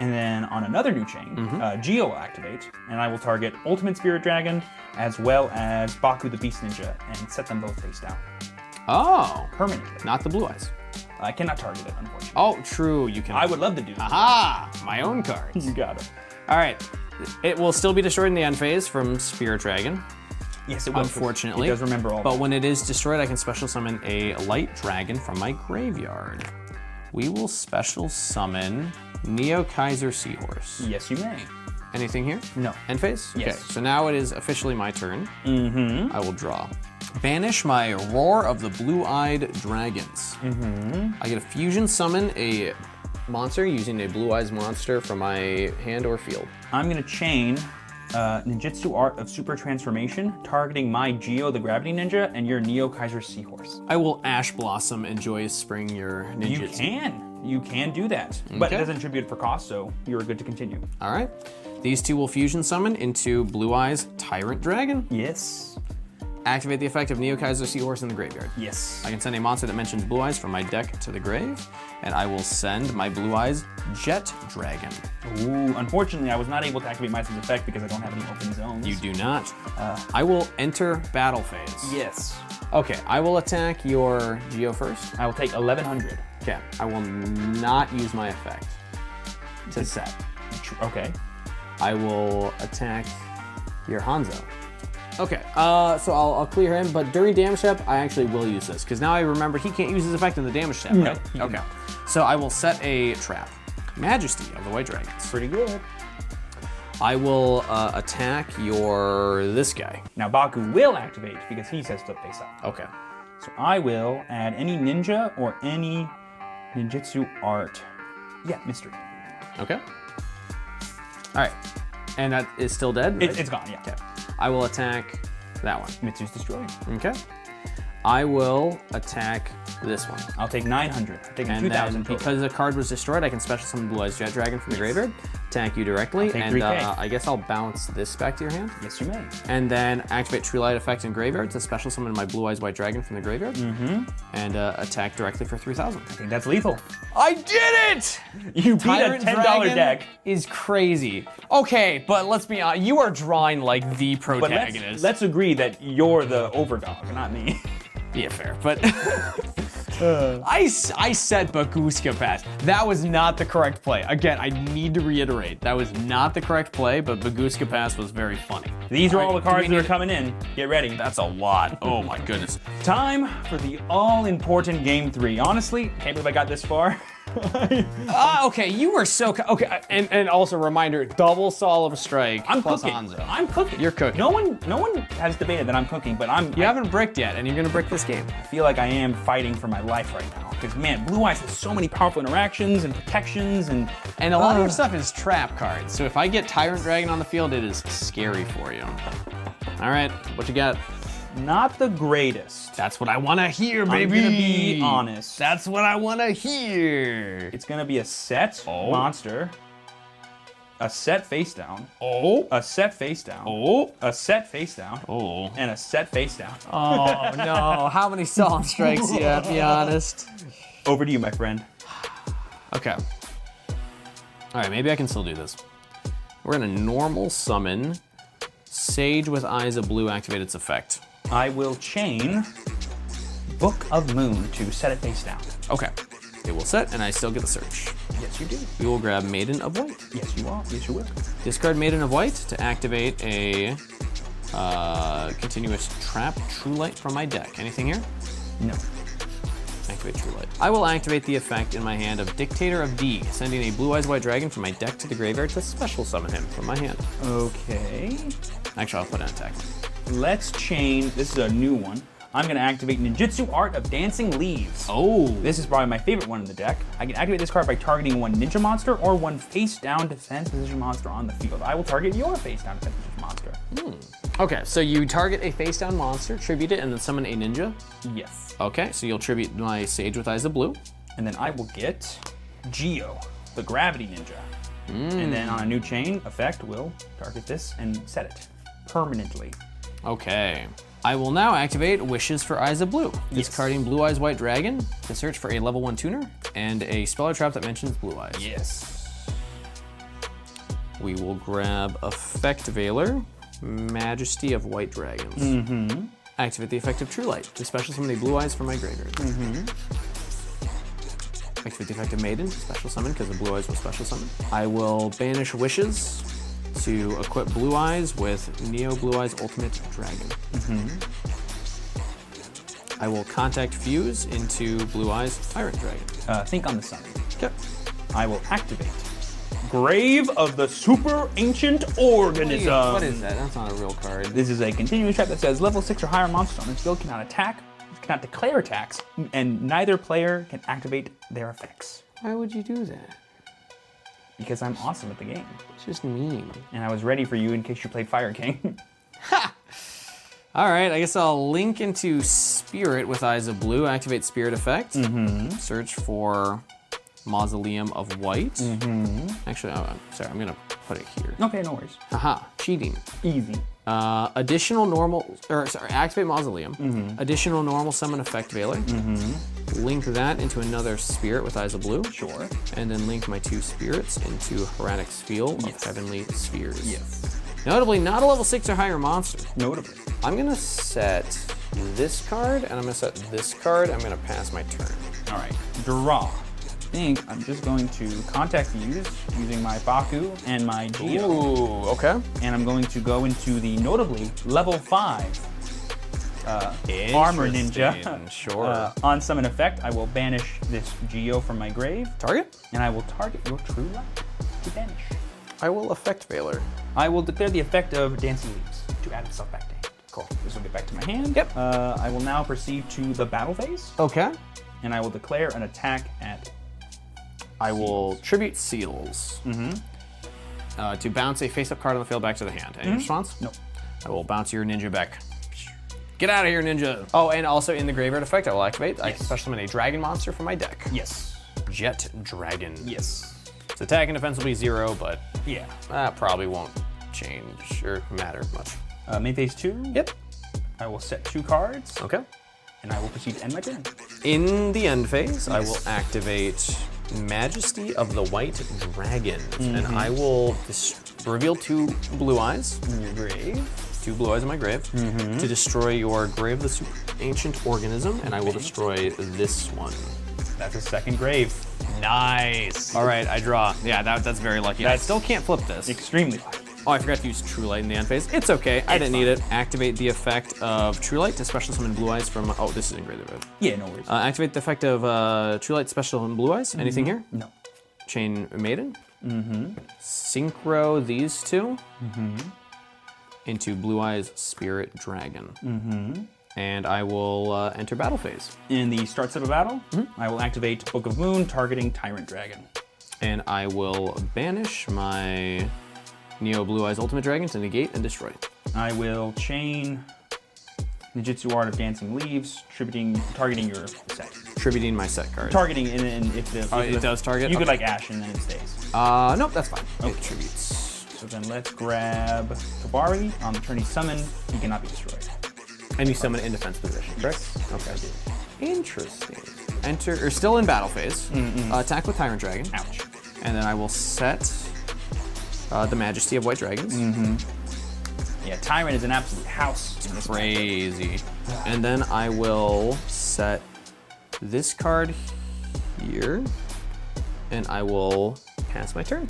And then on another new chain, Geo will activate, and I will target Ultimate Spirit Dragon as well as Baku the Beast Ninja and set them both face down Oh, permanently. not the Blue Eyes. I cannot target it, unfortunately. Oh, true. You can. I would love to do that. Aha! My own cards. You got it. All right. It will still be destroyed in the end phase from Spirit Dragon, Yes, it will. unfortunately. It does remember all But that. when it is destroyed, I can special summon a light dragon from my graveyard. We will special summon Neo Kaiser Seahorse. Yes, you may. Anything here? No. End phase? Yes. Okay, so now it is officially my turn. I will draw. Banish my Roar of the Blue-Eyed Dragons. I get a fusion summon a monster using a Blue Eyes monster from my hand or field. I'm gonna chain Ninjutsu Art of Super Transformation, targeting my Geo, the Gravity Ninja, and your Neo Kaiser Seahorse. I will Ash Blossom and Joyous Spring your ninjutsu. You can do that, but it Okay. doesn't tribute for cost, so you're good to continue. All right. These two will fusion summon into Blue Eyes Tyrant Dragon. Yes. Activate the effect of Neo Kaiser Seahorse in the graveyard. Yes. I can send a monster that mentions Blue Eyes from my deck to the grave, and I will send my Blue Eyes Jet Dragon. Ooh, unfortunately, I was not able to activate my effect because I don't have any open zones. You do not. I will enter battle phase. Yes. Okay, I will attack your Geo first. I will take 1100. Okay, I will not use my effect to set. Okay. I will attack your Hanzo. Okay, so I'll clear him, but during damage step, I actually will use this, because now I remember he can't use his effect in the damage step, No, right? he Okay, cannot. so I will set a trap. Majesty of the White Dragons. Pretty good. I will attack this guy. Now Baku will activate because he says flip face up. Okay. So I will add any ninja or any ninjutsu art. Yeah, mystery. Okay. All right, and that is still dead, right? It's gone, yeah. Okay. I will attack that one. Mitsu's destroyed. Okay. I will attack this one. I'll take 900. I'm taking And 2,000 then, total. because the card was destroyed, I can special summon Blue Eyes Jet Dragon from the graveyard, attack you directly, I'll take and 3K. I guess I'll bounce this back to your hand. Yes, you may. And then activate True Light effect in graveyard to special summon my Blue Eyes White Dragon from the graveyard, and attack directly for 3,000. I think that's lethal. I did it! You beat Tyrant a $10 Dragon deck. is crazy. Okay, but let's be honest, you are drawing like the But protagonist. let's agree that you're the overdog, not me. Yeah, fair, but I said Baguska Pass. That was not the correct play. Again, I need to reiterate, that was not the correct play, but Baguska Pass was very funny. These are all the right, do cards we that are need- coming in. Get ready. That's a lot. Oh my goodness. Time for the all-important Game 3. Honestly, can't believe I got this far. Okay, you were so okay, and also reminder, double Solemn Strike I'm plus cooking. Hanzo. I'm cooking. You're cooking. No one has debated that I'm cooking, but You haven't bricked yet, and you're gonna brick this game. I feel like I am fighting for my life right now. Because man, Blue Eyes has so many powerful interactions and protections and And a lot of your stuff is trap cards, so if I get Tyrant Dragon on the field, it is scary for you. All right, what you got? not the greatest. That's what I want to hear, baby. I'm gonna be honest. That's what I want to hear. It's gonna be a set monster, a set face down, Oh. a set face down, Oh. a set face down, Oh. and a set face down. Oh, no. How many Solemn Strikes do you have, be honest? Over to you, my friend. Okay. All right, maybe I can still do this. We're gonna normal summon Sage with Eyes of Blue, activate its effect. I will chain Book of Moon to set it face down. Okay. It will set, and I still get the search. Yes, you do. We will grab Maiden of White. Yes, you are. Yes, you will. Discard Maiden of White to activate a continuous trap True Light from my deck. Anything here? No. Activate True Light. I will activate the effect in my hand of Dictator of D, sending a Blue Eyes White Dragon from my deck to the graveyard to special summon him from my hand. Okay. Actually, I'll put an attack. Let's chain. This is a new one. I'm going to activate Ninjutsu Art of Dancing Leaves. Oh. This is probably my favorite one in the deck. I can activate this card by targeting one ninja monster or one face-down defense position monster on the field. I will target your face-down defense position monster. Okay, so you target a face-down monster, tribute it, and then summon a ninja. Yes. Okay, so you'll tribute my Sage with Eyes of Blue. And then I will get Geo, the Gravity Ninja. And then on a new chain, effect will target this and set it permanently. Okay. I will now activate Wishes for Eyes of Blue, Yes. discarding Blue Eyes White Dragon to search for a level 1 tuner and a Speller Trap that mentions Blue Eyes. Yes. We will grab Effect Veiler, Majesty of White Dragons. Activate the effect of True Light to special summon a Blue Eyes from my graveyard. Activate the effect of Maiden to special summon because the Blue Eyes will special summon. I will banish Wishes to equip Blue Eyes with Neo Blue Eyes Ultimate Dragon. I will contact Fuse into Blue Eyes Tyrant Dragon. Think on the sun. Okay. I will activate Grave of the Super Ancient Organism. What is that? That's not a real card. This is a continuous trap that says level 6 or higher monsters on this field cannot attack, cannot declare attacks, and neither player can activate their effects. Why would you do that? Because I'm awesome at the game. It's just mean. And I was ready for you in case you played Fire King. All right, I guess I'll link into Spirit with Eyes of Blue, activate Spirit effect. Search for Mausoleum of White. Actually, I'm sorry, I'm gonna put it here. Okay, no worries. Aha, cheating. Easy. Additional normal, or sorry, activate Mausoleum. Additional normal summon effect Veiler. Link that into another Spirit with Eyes of Blue. Sure. And then link my 2 spirits into Heratic's Field of Heavenly Spheres. Yes. Notably, not a level 6 or higher monster. Notably. I'm gonna set this card, and I'm gonna set this card. I'm gonna pass my turn. All right, draw. I think I'm just going to contact Fuse using my Baku and my Geo. Ooh, okay. And I'm going to go into the notably level 5 Armor Ninja. Interesting, sure. On summon effect, I will banish this Geo from my grave. Target? And I will target your True Light to banish. I will affect Veiler. I will declare the effect of Dancing Leaves to add itself back to hand. Cool. This will get back to my hand. Yep. I will now proceed to the battle phase, Okay. and I will declare an attack at I will tribute Seals. To bounce a face-up card on the field back to the hand. Any response? No. I will bounce your ninja back. Get out of here, ninja. Oh, and also in the graveyard effect, I will activate. I can special summon a dragon monster from my deck. Yes. Jet Dragon. Yes. Its attack and defense will be 0, but Yeah. that probably won't change or matter much. Main phase 2. Yep. I will set 2 cards, Okay. and I will proceed to end my turn. In the end phase, I will activate Majesty of the White Dragon, and I will reveal 2 blue eyes in your grave, 2 blue eyes in my grave, to destroy your Grave of the Super Ancient Organism, and I will destroy this one. That's a second grave. Nice. All right, I draw. Yeah, that's very lucky. I still can't flip this. Extremely lucky. Oh, I forgot to use True Light in the end phase. It's okay. I didn't need it. Activate the effect of True Light to special summon Blue Eyes from. Oh, this isn't great. Yeah, no worries. Activate the effect of True Light special summon Blue Eyes. Anything here? No. Chain Maiden. Synchro these 2 into Blue Eyes Spirit Dragon. And I will enter battle phase. In the starts of a battle, I will activate Book of Moon, targeting Tyrant Dragon. And I will banish my Neo Blue Eyes Ultimate Dragon to negate and destroy. I will chain Ninjutsu Art of Dancing Leaves, targeting your set. Tributing my set card. Targeting, and if the it does target? you could Okay. like Ash and then it stays. Nope, that's fine. Okay. It tributes. So then let's grab Kabari. On the turn he summoned, he cannot be destroyed. And you summon in defense position, correct? Okay. Interesting. Enter, or still in battle phase. Attack with Tyrant Dragon. Ouch. And then I will set the Majesty of White Dragons. Yeah, Tyrant is an absolute house in this matchup. Crazy. And then I will set this card here, and I will pass my turn.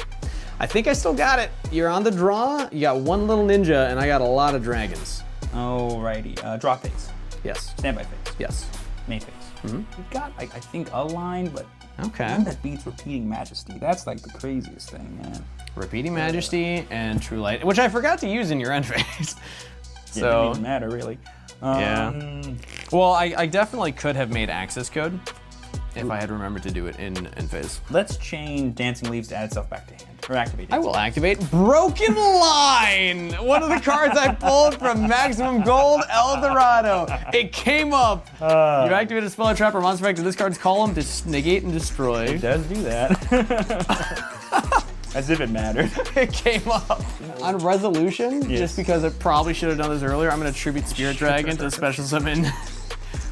I think I still got it. You're on the draw. You got 1 little ninja, and I got a lot of dragons. Alrighty. Draw phase. Yes. Standby phase. Yes. Main phase. We've got, I think, a line, but Okay. one that beats Repeating Majesty. That's like the craziest thing, man. Repeating Majesty and True Light, which I forgot to use in your end phase. Yeah, it So, doesn't matter, really. yeah. Well, I definitely could have made access code if I had remembered to do it in end phase. Let's chain Dancing Leaves to add itself back to hand. Or activate I Dancing will activate Broken Line, one of the cards I pulled from Maximum Gold El Dorado. It came up. You activate a spell or trap or monster effect of this card's column to negate and destroy. It does do that. As if it mattered. It came up. On resolution, just because I probably should have done this earlier, I'm going to tribute Spirit Dragon to special summon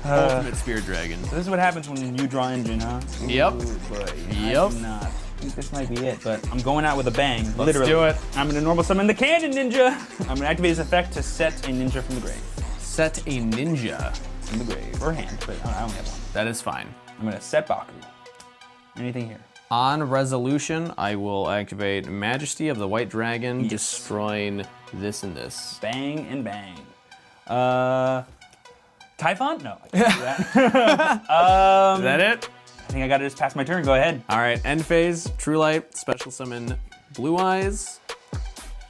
Ultimate Spirit Dragon. So this is what happens when you draw engine, huh? Yep. Ooh, boy. Yep. I do not think this might be it, but I'm going out with a bang. Let's literally. do it. I'm gonna normal summon the Cannon Ninja. I'm gonna activate his effect to set a ninja from the grave. Set a ninja. From the grave. Or hand, but I only have one. That is fine. I'm gonna set Baku. Anything here? On resolution, I will activate Majesty of the White Dragon, destroying this and this. Bang and bang. Typhon? No, I can't do that. Is that it? I think I gotta just pass my turn. Go ahead. All right, end phase, True Light, special summon Blue Eyes,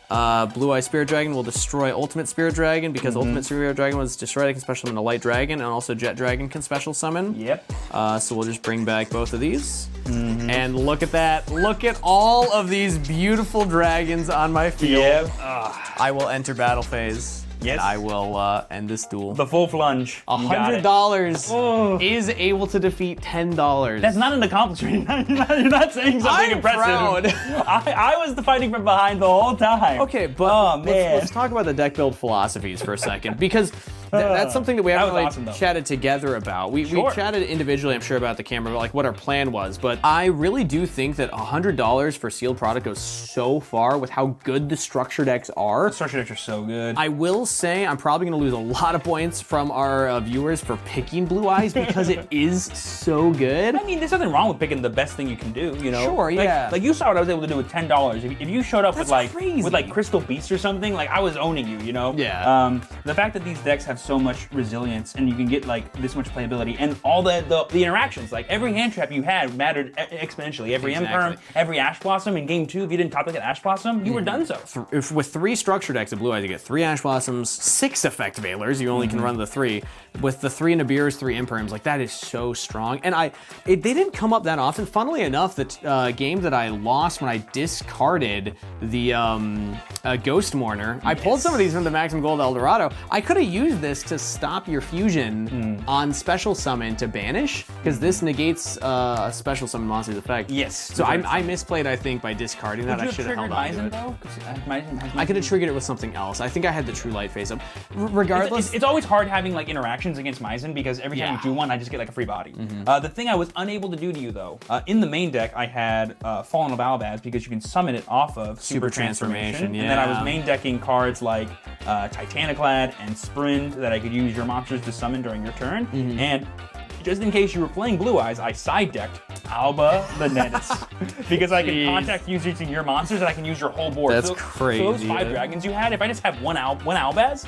Blue Eye Spirit Dragon will destroy Ultimate Spirit Dragon because Ultimate Spirit Dragon was destroyed. It can special summon a Light Dragon, and also Jet Dragon can special summon. Yep. So we'll just bring back both of these. And look at that. Look at all of these beautiful dragons on my field. Yep. I will enter battle phase. Yes. And I will end this duel. The full plunge. $100 is able to defeat $10. That's not an accomplishment. You're not saying something I'm impressive. proud. I was the fighting from behind the whole time. Okay, but man. let's talk about the deck build philosophies for a second, because that's something that we haven't really awesome, though. chatted together about. We Sure. chatted individually, I'm sure, about the camera, like what our plan was, but I really do think that $100 for sealed product goes so far with how good the structure decks are. Structure decks are so good. I will say I'm probably going to lose a lot of points from our viewers for picking Blue Eyes because it is so good. I mean, there's nothing wrong with picking the best thing you can do, you know? Sure, Like- yeah. Like you saw what I was able to do with $10. If you showed up That's with crazy. Crystal Beast or something, like I was owning you, you know? Yeah. The fact that these decks have so much resilience and you can get like this much playability and all the interactions, like every hand trap you had mattered exponentially. Every Exactly. Imperm, every Ash Blossom in game 2, if you didn't top deck an Ash Blossom, you were done so. If with 3 structure decks of Blue Eyes, you get 3 Ash Blossoms, 6 Effect Veilers. You only can run the 3. With the 3 Nibiru's, 3 Imperms, like that is so strong. And they didn't come up that often. Funnily enough, the game that I lost when I discarded the Ghost Mourner, I pulled some of these from the Maximum Gold Eldorado. I could have used this to stop your fusion on special summon to banish, because this negates a special summon monster's effect. Yes. So I misplayed, I think, by discarding that. I should have held on to it. Though? 'Cause Maizen has I could have triggered it with something else. I think I had the True Light face up. Regardless, It's always hard having like interactions against Maizen because every time Yeah. you do one, I just get like a free body. The thing I was unable to do to you though, in the main deck, I had Fallen of Albaz because you can summon it off of Super Transformation. And then I was yeah. main decking cards like Titaniclad and Sprint that I could use your monsters to summon during your turn. And just in case you were playing Blue Eyes, I side decked Alba the Netis because I can Jeez. contact use using your monsters and I can use your whole board. That's So crazy. those 5 dragons you had, if I just have one Albaz,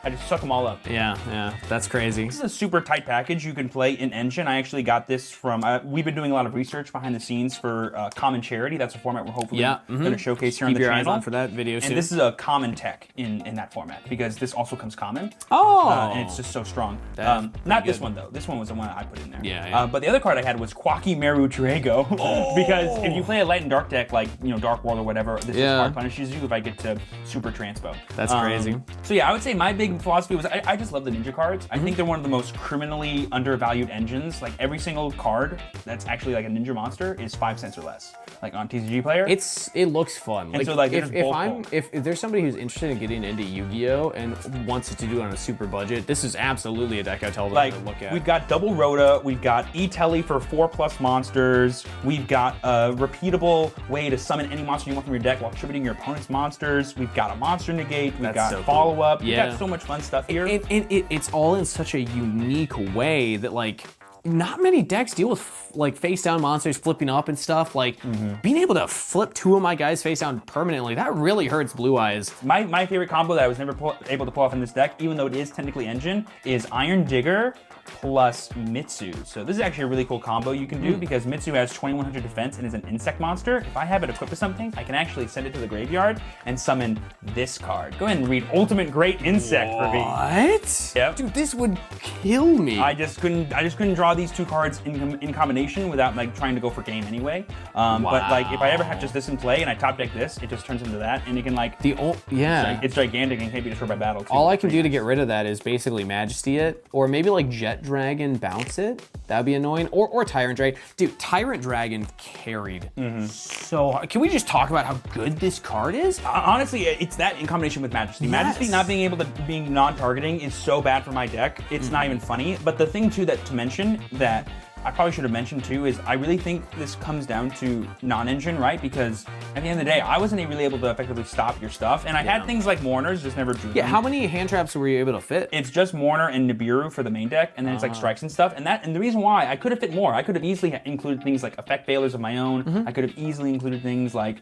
I just suck them all up. yeah, that's crazy. This is a super tight package you can play in Engine. I actually got this from, we've been doing a lot of research behind the scenes for Common Charity. That's a format we're hopefully going to showcase here on Keep the your channel. eyes on for that video soon. And this is a common tech in that format because this also comes common. Oh. And it's just so strong. That's Not pretty this good. one though. This one was the one I put in there. Yeah, yeah. But the other card I had was Quacky Meru Drago because if you play a light and dark deck like Dark World or whatever, this card punishes you if I get to super transpo. That's crazy. So yeah, I would say my big philosophy was I just love the ninja cards. I think they're one of the most criminally undervalued engines. Like every single card that's actually like a ninja monster is 5 cents or less. Like on TCG Player. It looks fun. And so, like, if they're just if there's somebody who's interested in getting into Yu-Gi-Oh and wants to do it on a super budget, this is absolutely a deck I tell them Like, to look at. we've got Double Rhoda, we've got E-Telly for 4+ monsters, we've got a repeatable way to summon any monster you want from your deck while tributing your opponent's monsters, we've got a monster negate, we've That's got so cool. follow-up, we've Yeah. got so much fun stuff here. It's all in such a unique way that like not many decks deal with like face down monsters flipping up and stuff. Like being able to flip 2 of my guys face down permanently, that really hurts Blue Eyes. My favorite combo that I was never able to pull off in this deck, even though it is technically Engine, is Iron Digger plus Mitsu. So this is actually a really cool combo you can do because Mitsu has 2100 defense and is an insect monster. If I have it equipped with something, I can actually send it to the graveyard and summon this card. Go ahead and read Ultimate Great Insect for me. What? Yep. Dude, this would kill me. I just couldn't draw these 2 cards in combination without like trying to go for game anyway. But like if I ever have just this in play and I top deck this, it just turns into that and it can like it's gigantic and can't be destroyed by battle too. All I can do to get rid of that is basically Majesty it, or maybe like Jet Dragon bounce it. That'd be annoying. Or Tyrant Dragon. Dude, Tyrant Dragon carried so hard. Can we just talk about how good this card is? Honestly, it's that in combination with Majesty. Yes. Majesty not being able to being non-targeting is so bad for my deck. It's not even funny. But the thing too to mention that I probably should have mentioned too is I really think this comes down to non-engine, right? Because at the end of the day, I wasn't really able to effectively stop your stuff, and I had things like Mourners, just never drew them. Yeah, how many hand traps were you able to fit? It's just Mourner and Nibiru for the main deck, and then it's like strikes and stuff. And the reason why I could have fit more, I could have easily included things like Effect Veilers of my own. I could have easily included things like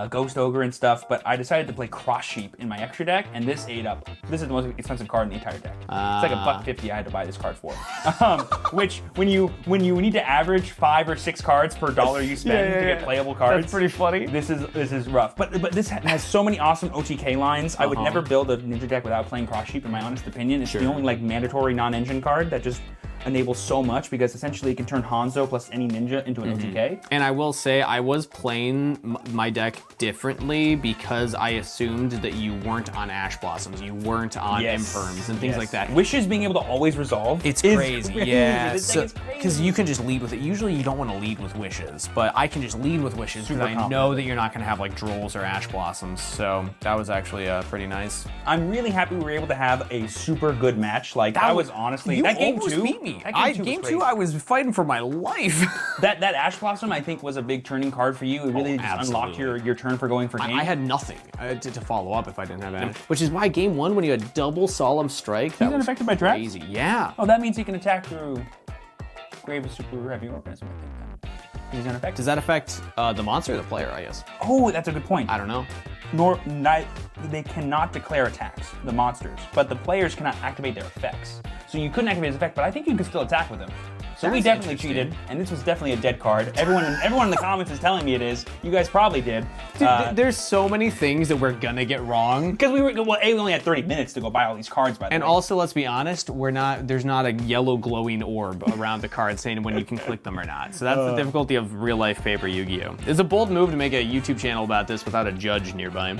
Ghost Ogre and stuff. But I decided to play Cross Sheep in my extra deck, and this ate up. This is the most expensive card in the entire deck. It's like $1.50 I had to buy this card for. Which when you we need to average 5 or 6 cards per dollar you spend to get playable cards. That's pretty funny. This is rough. But this has so many awesome OTK lines. I would never build a ninja deck without playing Cross Sheep, in my honest opinion. It's the only like mandatory non-engine card that just enables so much, because essentially it can turn Hanzo plus any ninja into an OTK. And I will say, I was playing my deck differently because I assumed that you weren't on Ash Blossoms, you weren't on Imperms and things like that. Wishes being able to always resolve. It's crazy, yeah. This deck is crazy. Because you can just lead with it. Usually you don't want to lead with Wishes, but I can just lead with Wishes because I know that you're not going to have like Drolls or Ash Blossoms. So that was actually pretty nice. I'm really happy we were able to have a super good match. Like I was honestly, that game almost 2 beat me. Game two, I was fighting for my life. that Ash Blossom, I think, was a big turning card for you. It really just unlocked your turn for going for game. I had nothing to follow up if I didn't have Ash. Which is why game 1, when you had double Solemn Strike, that was unaffected by draft? crazy. Yeah. Oh, that means he can attack through Grave of Super Heavy Organism. He's unaffected. Does that affect the monster or the player, I guess? Oh, that's a good point. I don't know. They cannot declare attacks, the monsters, but the players cannot activate their effects. So you couldn't activate his effect, but I think you could still attack with him. So we definitely cheated, and this was definitely a dead card. Everyone in the comments is telling me it is. You guys probably did. Dude, there's so many things that we're gonna get wrong. Because we only had 30 minutes to go buy all these cards, by the way. And also, let's be honest, there's not a yellow glowing orb around the card saying when you can click them or not. So that's the difficulty of real life paper Yu-Gi-Oh! It's a bold move to make a YouTube channel about this without a judge nearby.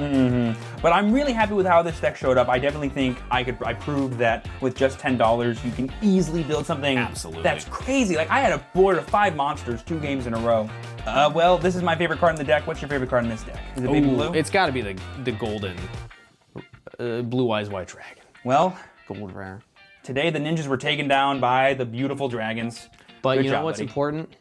But I'm really happy with how this deck showed up. I definitely think I proved that with just $10, you can easily build something that's crazy. Like, I had a board of 5 monsters 2 games in a row. Well, this is my favorite card in the deck. What's your favorite card in this deck? Is it Baby Blue? It's got to be the golden Blue Eyes White Dragon. Well, gold rare. Today the ninjas were taken down by the beautiful dragons. But Good you know job, what's buddy. important?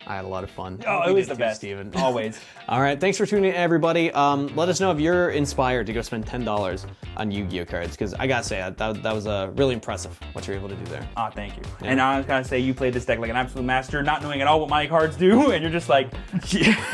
I had a lot of fun. Oh, it was the best, Steven. Always. All right, thanks for tuning in, everybody. Let us know if you're inspired to go spend $10 on Yu-Gi-Oh cards, because I gotta say that was really impressive what you're able to do there. Ah, thank you. Yeah. And I was gonna say you played this deck like an absolute master, not knowing at all what my cards do, and you're just like,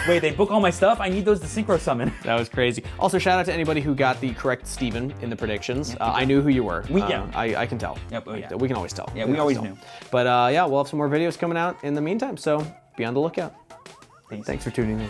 wait, they book all my stuff? I need those to synchro summon. That was crazy. Also, shout out to anybody who got the correct Steven in the predictions. I knew who you were. I can tell. Yep. Oh, yeah. We can always tell. Yeah, we always knew. But yeah, we'll have some more videos coming out in the meantime, so be on the lookout. Peace. Thanks for tuning in.